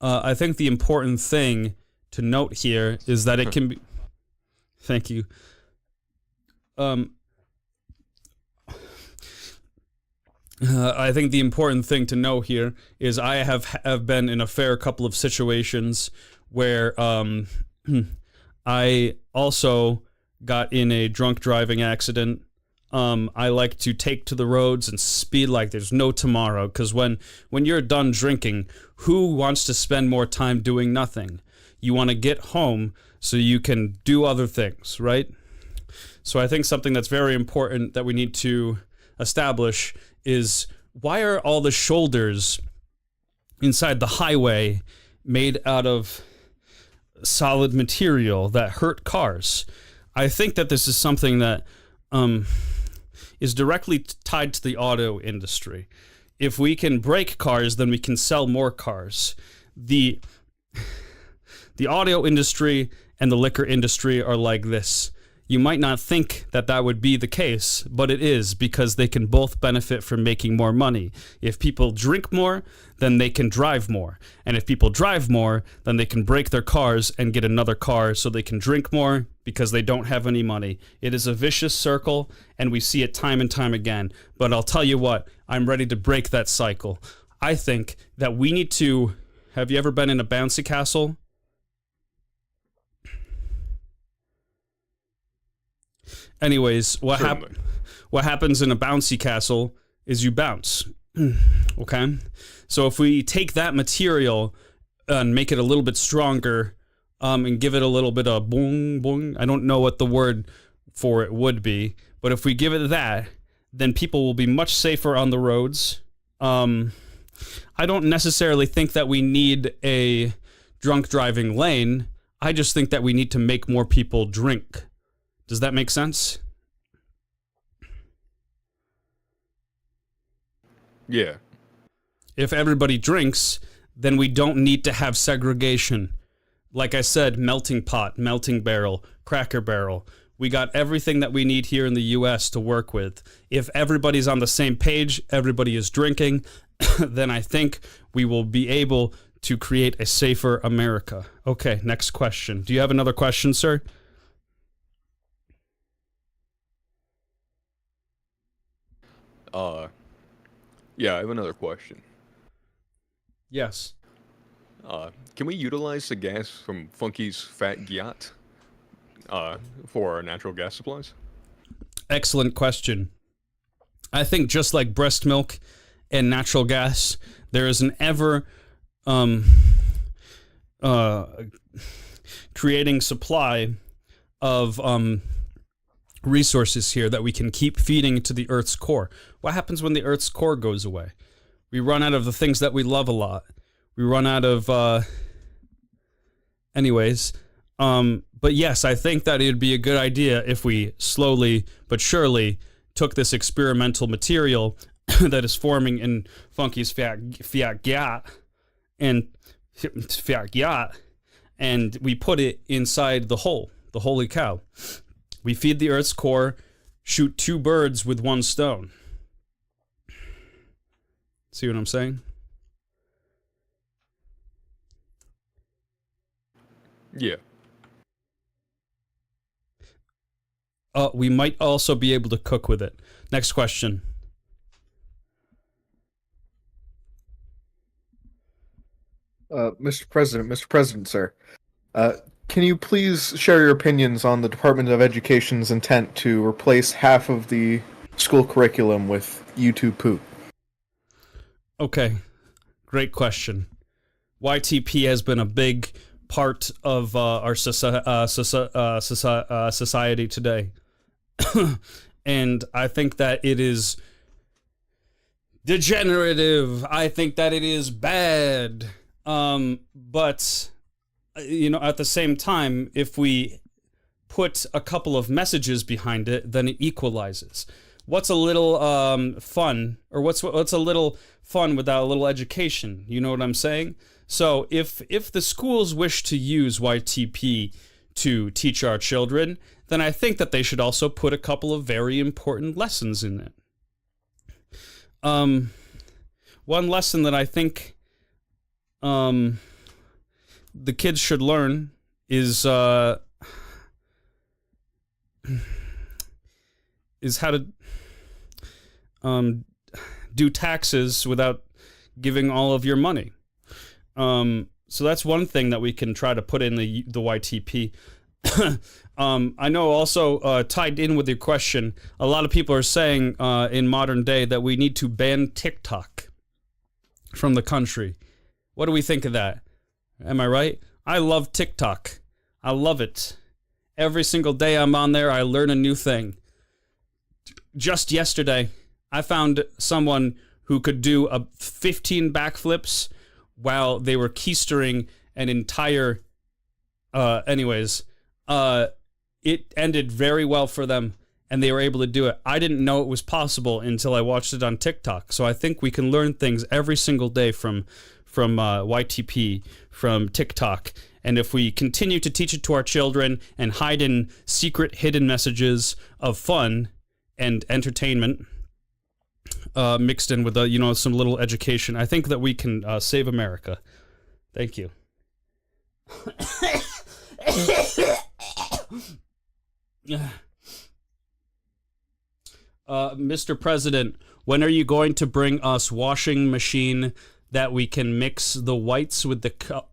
I think the important thing to note here is that it can be... Thank you. I think the important thing to know here is I have been in a fair couple of situations where I also got in a drunk driving accident, I like to take to the roads and speed like there's no tomorrow. Because when you're done drinking, who wants to spend more time doing nothing? You want to get home so you can do other things, right? So I think something that's very important that we need to establish is, why are all the shoulders inside the highway made out of solid material that hurt cars? I think that this is something that is directly tied to the auto industry. If we can break cars, then we can sell more cars. The auto industry and the liquor industry are like this. You might not think that that would be the case, but it is, because they can both benefit from making more money. If people drink more, then they can drive more. And if people drive more, then they can break their cars and get another car so they can drink more because they don't have any money. It is a vicious circle, and we see it time and time again. But I'll tell you what, I'm ready to break that cycle. I think that we need to... Have you ever been in a bouncy castle? Anyways, what happens in a bouncy castle is you bounce. Okay? So if we take that material and make it a little bit stronger, and give it a little bit of boing, boing, I don't know what the word for it would be, but if we give it that, then people will be much safer on the roads. I don't necessarily think that we need a drunk driving lane. I just think that we need to make more people drink. Does that make sense? Yeah. If everybody drinks, then we don't need to have segregation. Like I said, melting pot, melting barrel, Cracker Barrel. We got everything that we need here in the US to work with. If everybody's on the same page, everybody is drinking, then I think we will be able to create a safer America. Okay, next question. Do you have another question, sir? Yeah, I have another question. Yes. Can we utilize the gas from Funky's Fat Gyat for our natural gas supplies? Excellent question. I think just like breast milk and natural gas, there is an ever creating supply of resources here that we can keep feeding to the Earth's core. What happens when the Earth's core goes away? We run out of the things that we love a lot. We run out of... Anyways, but yes, I think that it'd be a good idea if we slowly but surely took this experimental material that is forming in Funky's Fat Gyat and we put it inside the hole, the holy cow. We feed the Earth's core, shoot two birds with one stone. See what I'm saying? Yeah. We might also be able to cook with it. Next question. Mr. President, sir. Can you please share your opinions on the Department of Education's intent to replace half of the school curriculum with YouTube poop? Okay, great question. YTP has been a big part of our society today. And I think that it is degenerative. I think that it is bad. But, you know, at the same time, if we put a couple of messages behind it, then it equalizes. What's a little fun, or what's a little fun without a little education? You know what I'm saying? So if the schools wish to use YTP to teach our children, then I think that they should also put a couple of very important lessons in it. One lesson that I think the kids should learn is how to do taxes without giving all of your money. So that's one thing that we can try to put in the YTP. I know also tied in with your question, a lot of people are saying in modern day that we need to ban TikTok from the country. What do we think of that? Am I right? I love TikTok. I love it. Every single day I'm on there, I learn a new thing. Just yesterday, I found someone who could do 15 backflips while they were keystering an entire... it ended very well for them, and they were able to do it. I didn't know it was possible until I watched it on TikTok. So I think we can learn things every single day from YTP, from TikTok. And if we continue to teach it to our children and hide in secret hidden messages of fun and entertainment, mixed in with some little education, I think that we can save America. Thank you. Mr. President, when are you going to bring us washing machine that we can mix the whites with the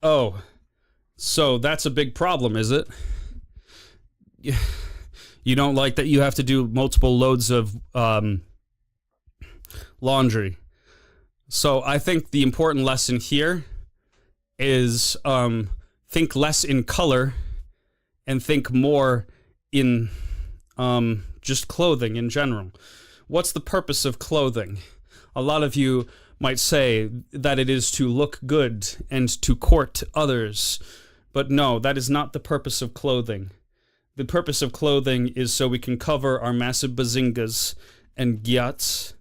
Oh, so that's a big problem, is it? You don't like that you have to do multiple loads of laundry. So I think the important lesson here is think less in color and think more in just clothing in general. What's the purpose of clothing? A lot of you might say that it is to look good and to court others, but no, that is not the purpose of clothing. The purpose of clothing is so we can cover our massive bazingas and gyats,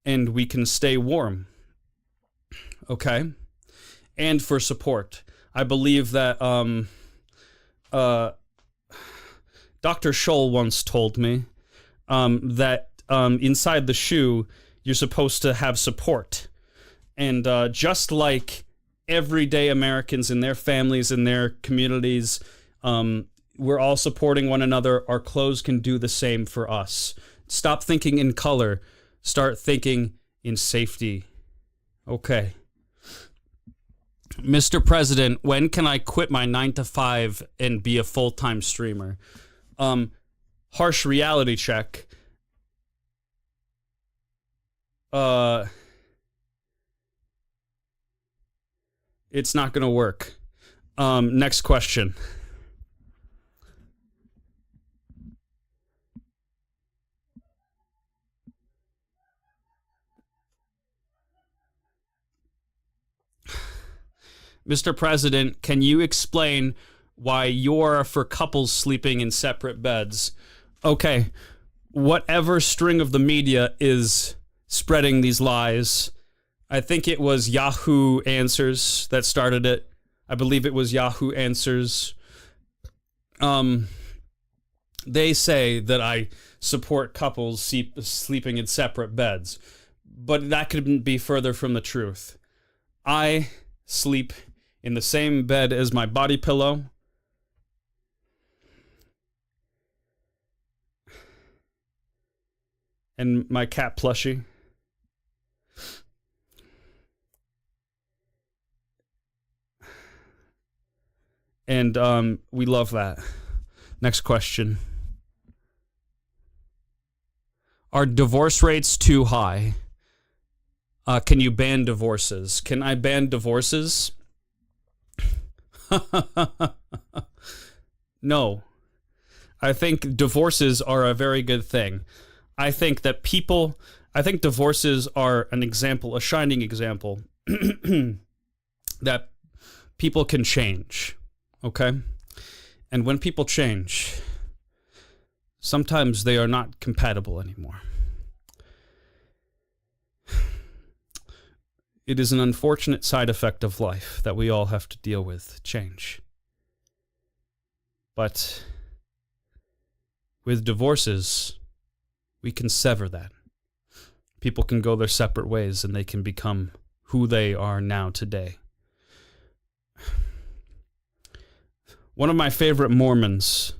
and we can stay warm. Okay? And for support. I believe that Dr. Scholl once told me that inside the shoe, you're supposed to have support. And just like everyday Americans and their families and their communities, we're all supporting one another. Our clothes can do the same for us. Stop thinking in color. Start thinking in safety. Okay. Mr. President, when can I quit my 9-to-5 and be a full-time streamer? Harsh reality check. It's not gonna work. Next question. Mr. President, can you explain why you're for couples sleeping in separate beds? Okay, whatever string of the media is spreading these lies, I think it was Yahoo Answers that started it. I believe it was Yahoo Answers. They say that I support couples sleeping in separate beds, but that couldn't be further from the truth. I sleep in the same bed as my body pillow. And my cat plushie. And we love that. Next question. Are divorce rates too high? Can you ban divorces? Can I ban divorces? No. I think divorces are a very good thing. I think divorces are an example, a shining example, that people can change, okay? And when people change, sometimes they are not compatible anymore. It is an unfortunate side effect of life that we all have to deal with, change. But with divorces, we can sever that. People can go their separate ways and they can become who they are now today. One of my favorite Mormons,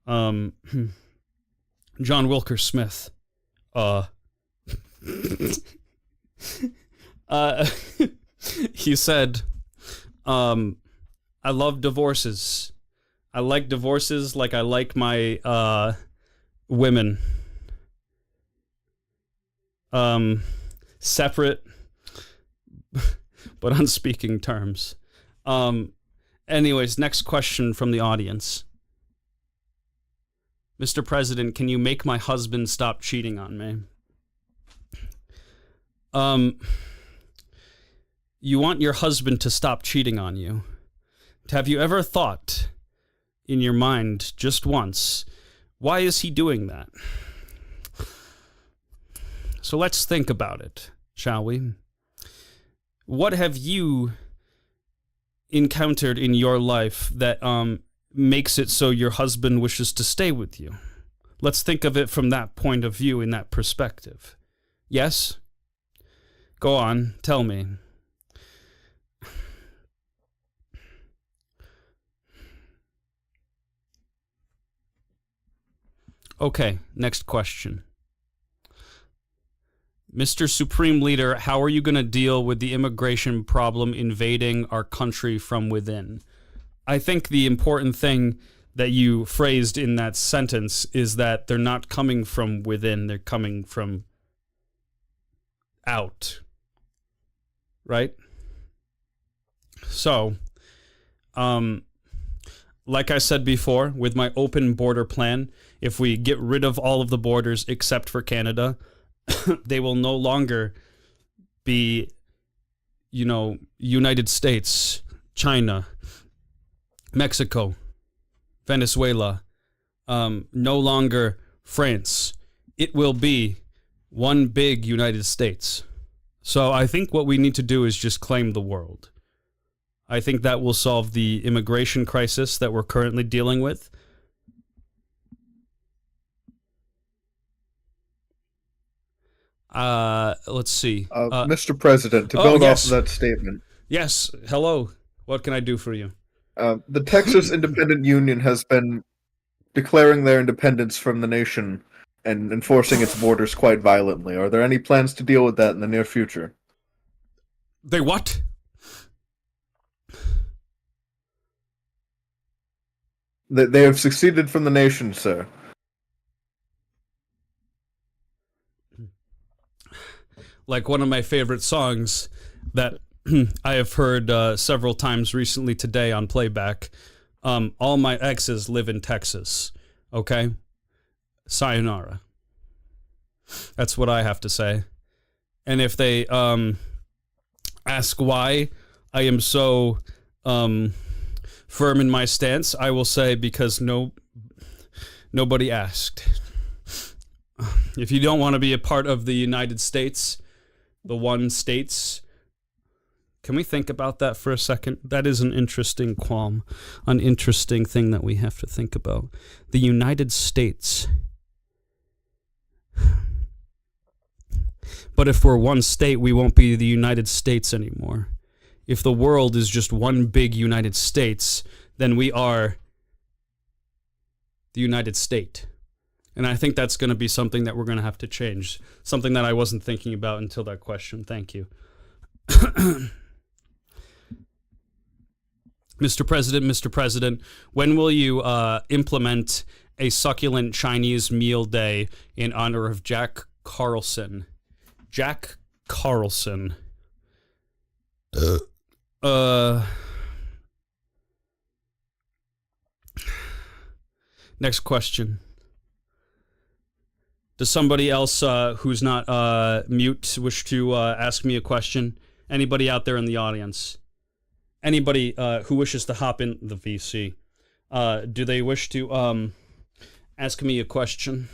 John Wilker Smith, he said, I love divorces. I like divorces like I like my women. Separate, but on speaking terms. Anyways, next question from the audience. Mr. President, can you make my husband stop cheating on me? You want your husband to stop cheating on you. Have you ever thought in your mind just once, why is he doing that? So let's think about it, shall we? What have you encountered in your life that makes it so your husband wishes to stay with you? Let's think of it from that point of view, in that perspective. Yes? Go on, tell me. Okay, next question. Mr. Supreme Leader, how are you going to deal with the immigration problem invading our country from within? I think the important thing that you phrased in that sentence is that they're not coming from within, they're coming from out. Right? So, like I said before, with my open border plan, if we get rid of all of the borders except for Canada, they will no longer be, United States, China, Mexico, Venezuela, no longer France. It will be one big United States. So I think what we need to do is just claim the world. I think that will solve the immigration crisis that we're currently dealing with. Let's see. Mr. President, to build off of that statement. Yes, hello. What can I do for you? The Texas Independent Union has been declaring their independence from the nation and enforcing its borders quite violently. Are there any plans to deal with that in the near future? They what? They have seceded from the nation, sir. Like one of my favorite songs that I have heard several times recently today on playback. All my exes live in Texas. Okay? Sayonara. That's what I have to say. And if they ask why I am so firm in my stance, I will say because nobody asked. If you don't want to be a part of the United States, the one states, can we think about that for a second? That is an interesting qualm, an interesting thing that we have to think about. The United States. But if we're one state, we won't be the United States anymore. If the world is just one big United States, then we are the United State. And I think that's going to be something that we're going to have to change. Something that I wasn't thinking about until that question. Thank you. Mr. President, when will you implement a succulent Chinese meal day in honor of Jack Carlson? Jack Carlson. Next question. Does somebody else who's not mute wish to ask me a question? Anybody out there in the audience? Anybody who wishes to hop in the VC? Do they wish to ask me a question?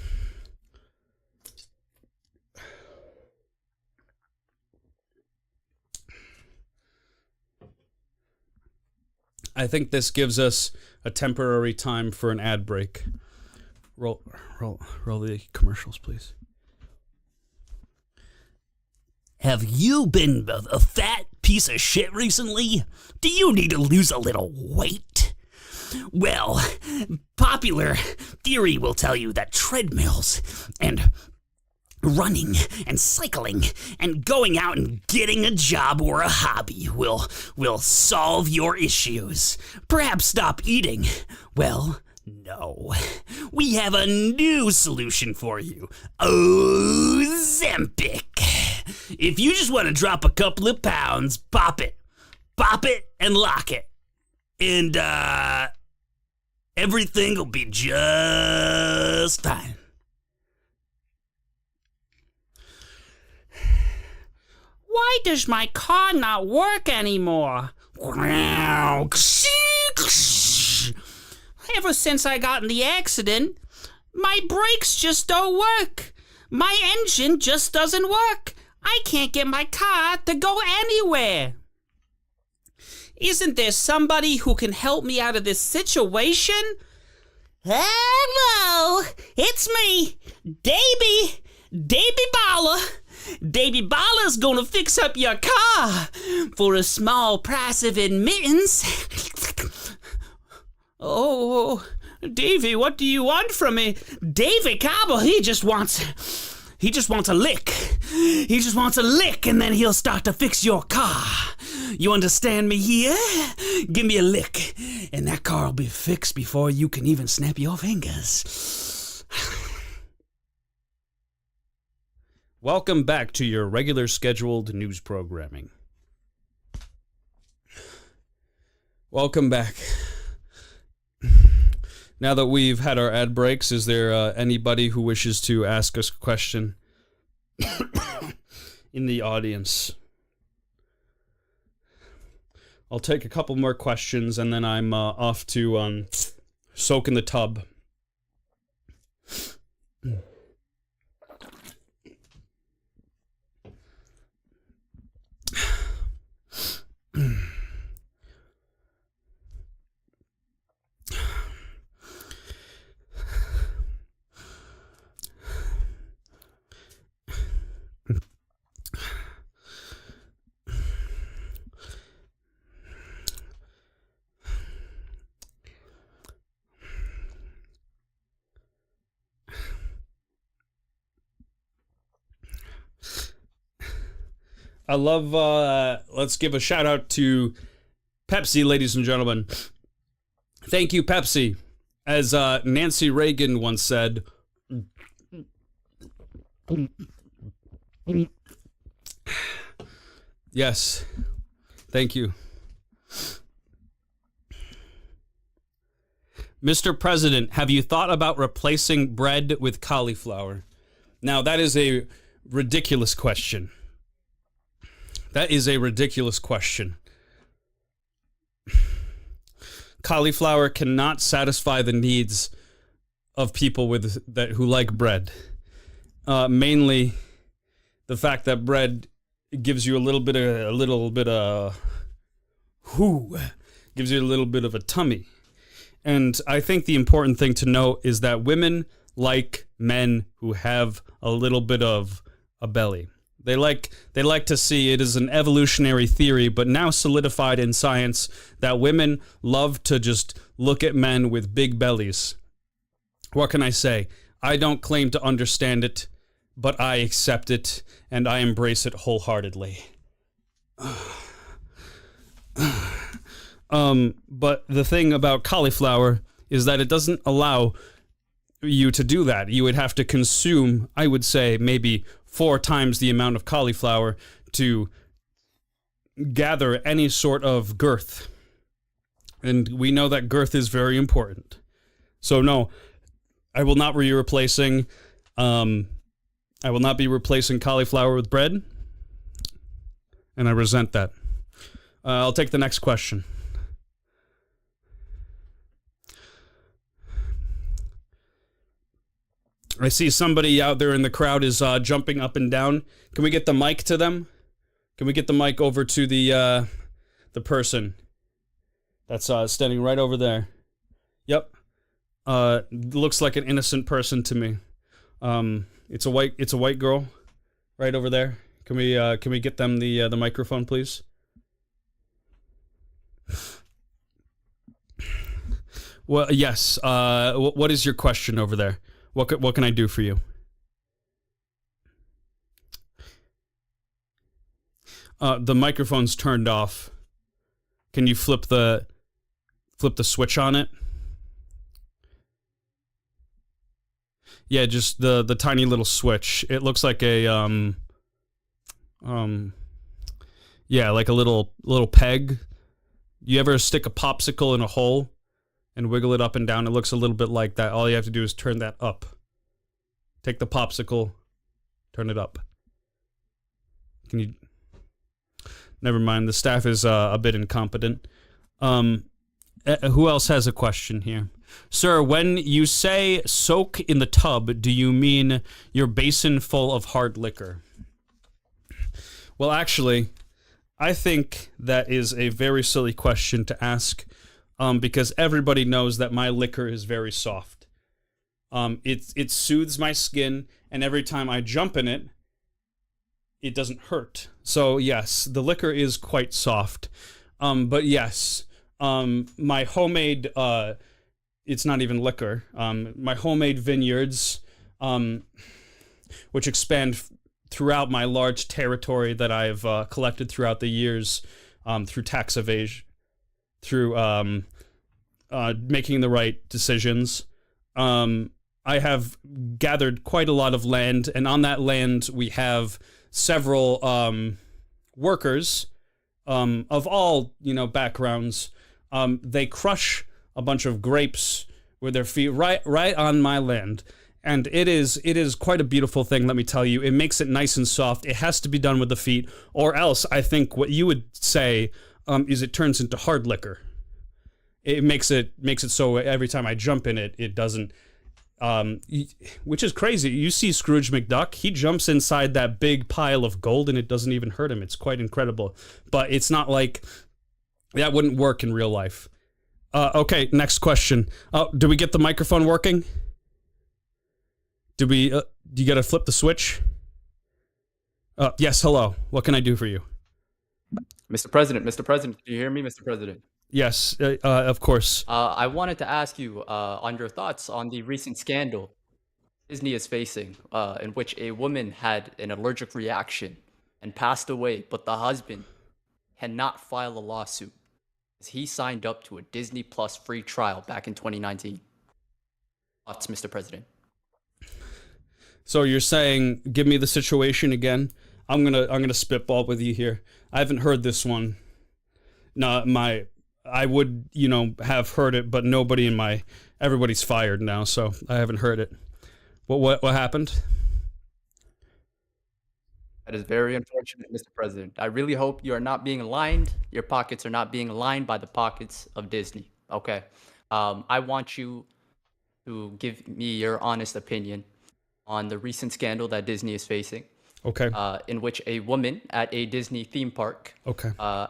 I think this gives us a temporary time for an ad break. Roll the commercials, please. Have you been a fat piece of shit recently? Do you need to lose a little weight? Well, popular theory will tell you that treadmills and running and cycling and going out and getting a job or a hobby will solve your issues. Perhaps stop eating. Well, no. We have a new solution for you. Ozempic. If you just want to drop a couple of pounds, pop it, and lock it. And, everything will be just fine. Why does my car not work anymore? Ever since I got in the accident, my brakes just don't work. My engine just doesn't work. I can't get my car to go anywhere. Isn't there somebody who can help me out of this situation? Hello, it's me, Davy Baller. Davy Baller's gonna fix up your car for a small price of admittance. Oh, Davy, what do you want from me? Davy Cobble, he just wants a lick. He just wants a lick, and then he'll start to fix your car. You understand me here? Give me a lick, and that car will be fixed before you can even snap your fingers. Welcome back to your regular scheduled news programming. Welcome back. Now that we've had our ad breaks, is there anybody who wishes to ask us a question in the audience? I'll take a couple more questions, and then I'm off to soak in the tub. I love, let's give a shout out to Pepsi, ladies and gentlemen. Thank you, Pepsi. As Nancy Reagan once said, yes, thank you. Mr. President, have you thought about replacing bread with cauliflower? Now, that is a ridiculous question. That is a ridiculous question. Cauliflower cannot satisfy the needs of people who like bread. Mainly, the fact that bread gives you a little bit of a tummy. And I think the important thing to note is that women like men who have a little bit of a belly. They like to see it as an evolutionary theory, but now solidified in science, that women love to just look at men with big bellies. What can I say? I don't claim to understand it, but I accept it, and I embrace it wholeheartedly. But the thing about cauliflower is that it doesn't allow you to do that. You would have to consume, I would say, maybe 4 times the amount of cauliflower to gather any sort of girth. And we know that girth is very important. So no, I will not be replacing cauliflower with bread. And I resent that. I'll take the next question. I see somebody out there in the crowd is jumping up and down. Can we get the mic to them? Can we get the mic over to the person that's standing right over there? Yep. Looks like an innocent person to me. It's a white girl right over there. Can we get them the microphone, please? Well, yes. What is your question over there? What can I do for you? The microphone's turned off. Can you flip the switch on it? Yeah, just the tiny little switch. It looks like a yeah, like a little peg. You ever stick a popsicle in a hole and wiggle it up and down? It looks a little bit like that. All you have to do is turn that up. Take the popsicle, turn it up. Can you? Never mind. The staff is a bit incompetent. Who else has a question here? Sir, when you say soak in the tub, do you mean your basin full of hard liquor? Well, actually, I think that is a very silly question to ask, because everybody knows that my liquor is very soft. It soothes my skin, and every time I jump in it, it doesn't hurt. So yes, the liquor is quite soft. But yes, my homemade, it's not even liquor, my homemade vineyards, which expand throughout my large territory that I've collected throughout the years, through tax evasion, through making the right decisions. I have gathered quite a lot of land, and on that land we have several workers of all backgrounds. They crush a bunch of grapes with their feet right on my land, and it is quite a beautiful thing. Let me tell you, it makes it nice and soft. It has to be done with the feet, or else I think what you would say is it turns into hard liquor. It makes it so every time I jump in it, it doesn't. Which is crazy. You see Scrooge McDuck, he jumps inside that big pile of gold and it doesn't even hurt him. It's quite incredible. But it's not like that wouldn't work in real life. Okay, next question. Do we get the microphone working? Do you gotta flip the switch? Yes, hello. What can I do for you? Mr. President, do you hear me, Mr. President? Yes, of course. I wanted to ask you on your thoughts on the recent scandal Disney is facing, in which a woman had an allergic reaction and passed away, but the husband cannot file a lawsuit as he signed up to a Disney Plus free trial back in 2019. Thoughts, Mr. President? So you're saying, give me the situation again? I'm gonna spitball with you here. I haven't heard this one. No, I would, have heard it, but everybody's fired now, so I haven't heard it. What happened? That is very unfortunate, Mr. President. I really hope you are not being aligned. Your pockets are not being aligned by the pockets of Disney. Okay. I want you to give me your honest opinion on the recent scandal that Disney is facing. Okay. In which a woman at a Disney theme park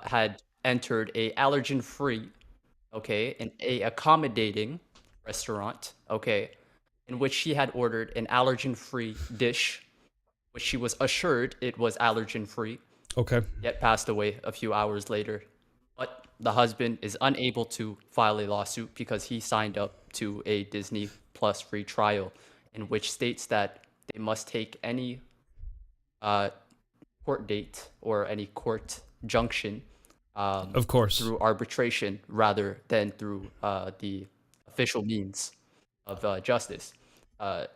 had entered a allergen-free, and a accommodating restaurant, in which she had ordered an allergen-free dish, which she was assured it was allergen-free. Okay. Yet passed away a few hours later. But the husband is unable to file a lawsuit because he signed up to a Disney Plus free trial, in which states that they must take any court date or any court junction of course, through arbitration rather than through the official means of justice.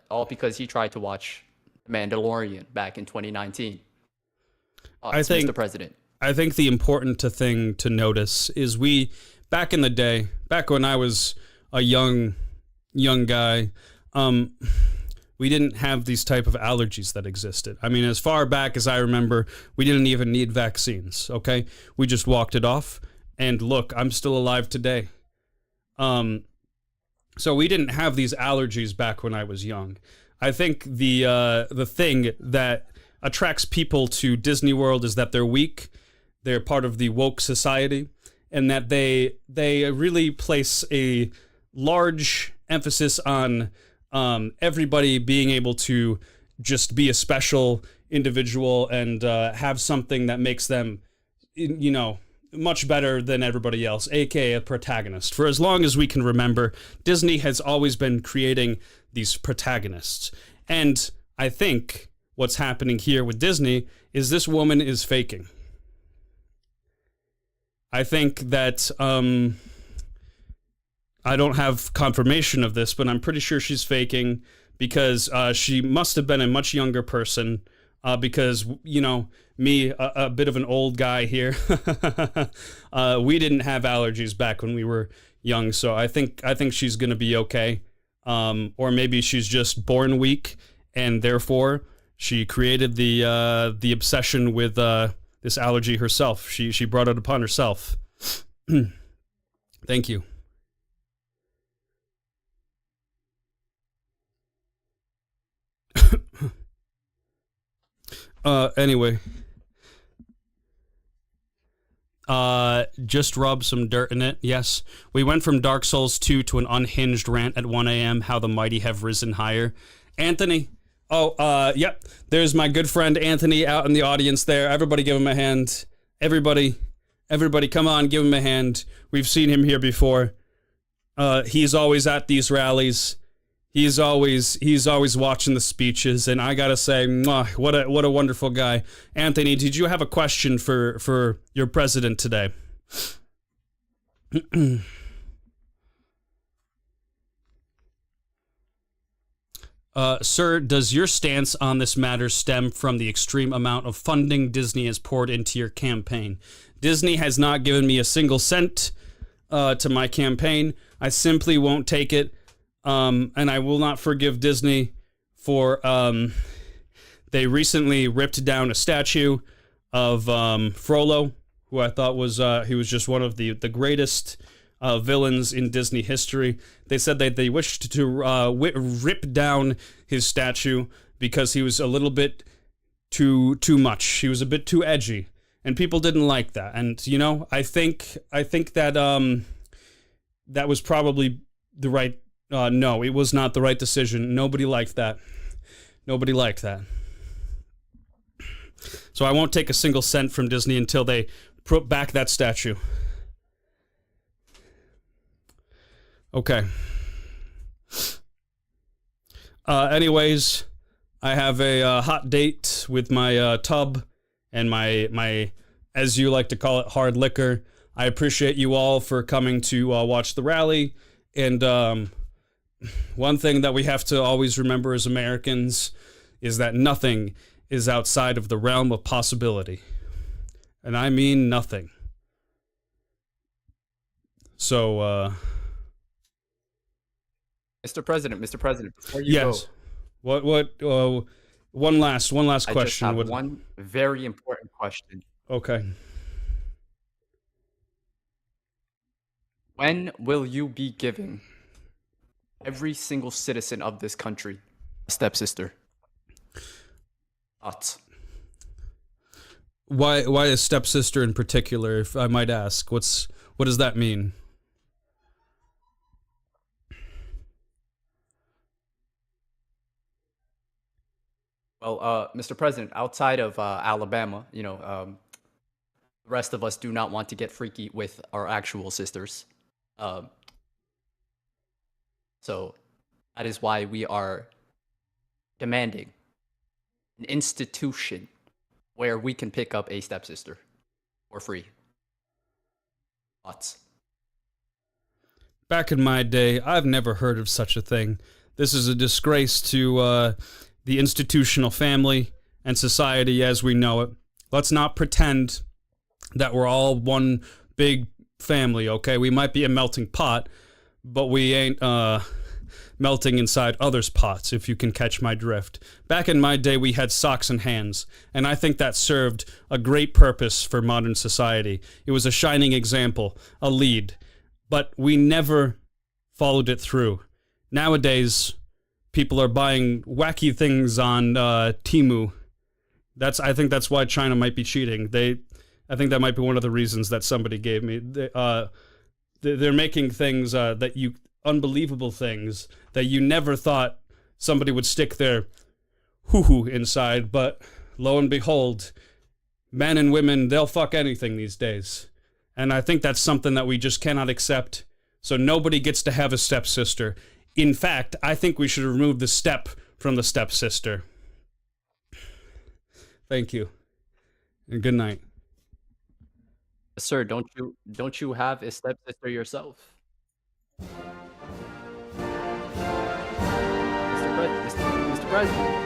All because he tried to watch Mandalorian back in 2019. Mr. President. I think the important thing to notice is back in the day, back when I was a young guy, we didn't have these type of allergies that existed. I mean, as far back as I remember, we didn't even need vaccines, okay? We just walked it off, and look, I'm still alive today. So we didn't have these allergies back when I was young. I think the thing that attracts people to Disney World is that they're weak, they're part of the woke society, and that they really place a large emphasis on everybody being able to just be a special individual and have something that makes them, much better than everybody else, aka a protagonist. For as long as we can remember, Disney has always been creating these protagonists. And I think what's happening here with Disney is this woman is faking. I think that I don't have confirmation of this, but I'm pretty sure she's faking because she must have been a much younger person. Because, you know, me, a bit of an old guy here, we didn't have allergies back when we were young, so I think she's gonna be okay. Or maybe she's just born weak, and therefore she created the obsession with this allergy herself. She brought it upon herself. Thank you. Anyway. Just rub some dirt in it. Yes. We went from Dark Souls 2 to an unhinged rant at 1 a.m. How the mighty have risen higher. Anthony. Oh, yep. There's my good friend Anthony out in the audience there. Everybody give him a hand. Everybody, come on, give him a hand. We've seen him here before. He's always at these rallies. He's always watching the speeches, and I gotta say, mwah, what a wonderful guy. Anthony, did you have a question for your president today? Sir, does your stance on this matter stem from the extreme amount of funding Disney has poured into your campaign? Disney has not given me a single cent to my campaign. I simply won't take it. And I will not forgive Disney for, they recently ripped down a statue of, Frollo, who I thought was, he was just one of the greatest, villains in Disney history. They said that they wished to, rip down his statue because he was a little bit too much. He was a bit too edgy, and people didn't like that. And, you know, I think that, that was probably the right. No, it was not the right decision. Nobody liked that. Nobody liked that. So I won't take a single cent from Disney until they put back that statue. Okay. Anyways, I have a hot date with my tub and my, as you like to call it, hard liquor. I appreciate you all for coming to watch the rally. And one thing that we have to always remember as Americans is that nothing is outside of the realm of possibility. And I mean nothing. So, Mr. President, before you yes. go, One last I just question. have one very important question. Okay. When will you be giving every single citizen of this country a stepsister? Thoughts? Why a stepsister in particular, if I might ask? What does that mean? Well, Mr. President, outside of Alabama, you know, the rest of us do not want to get freaky with our actual sisters. So that is why we are demanding an institution where we can pick up a stepsister for free. Thoughts? Back in my day, I've never heard of such a thing. This is a disgrace to the institutional family and society as we know it. Let's not pretend that we're all one big family, okay? We might be a melting pot, but we ain't melting inside others' pots, if you can catch my drift. Back in my day, we had socks and hands, and I think that served a great purpose for modern society. It was a shining example, a lead, but we never followed it through. Nowadays, people are buying wacky things on Temu. I think that's why China might be cheating. I think that might be one of the reasons that somebody gave me. They're making things unbelievable things that you never thought somebody would stick their hoo-hoo inside, but lo and behold, men and women, they'll fuck anything these days. And I think that's something that we just cannot accept. So nobody gets to have a stepsister. In fact, I think we should remove the step from the stepsister. Thank you. And good night. Sir, don't you have a stepsister yourself? Mr. President.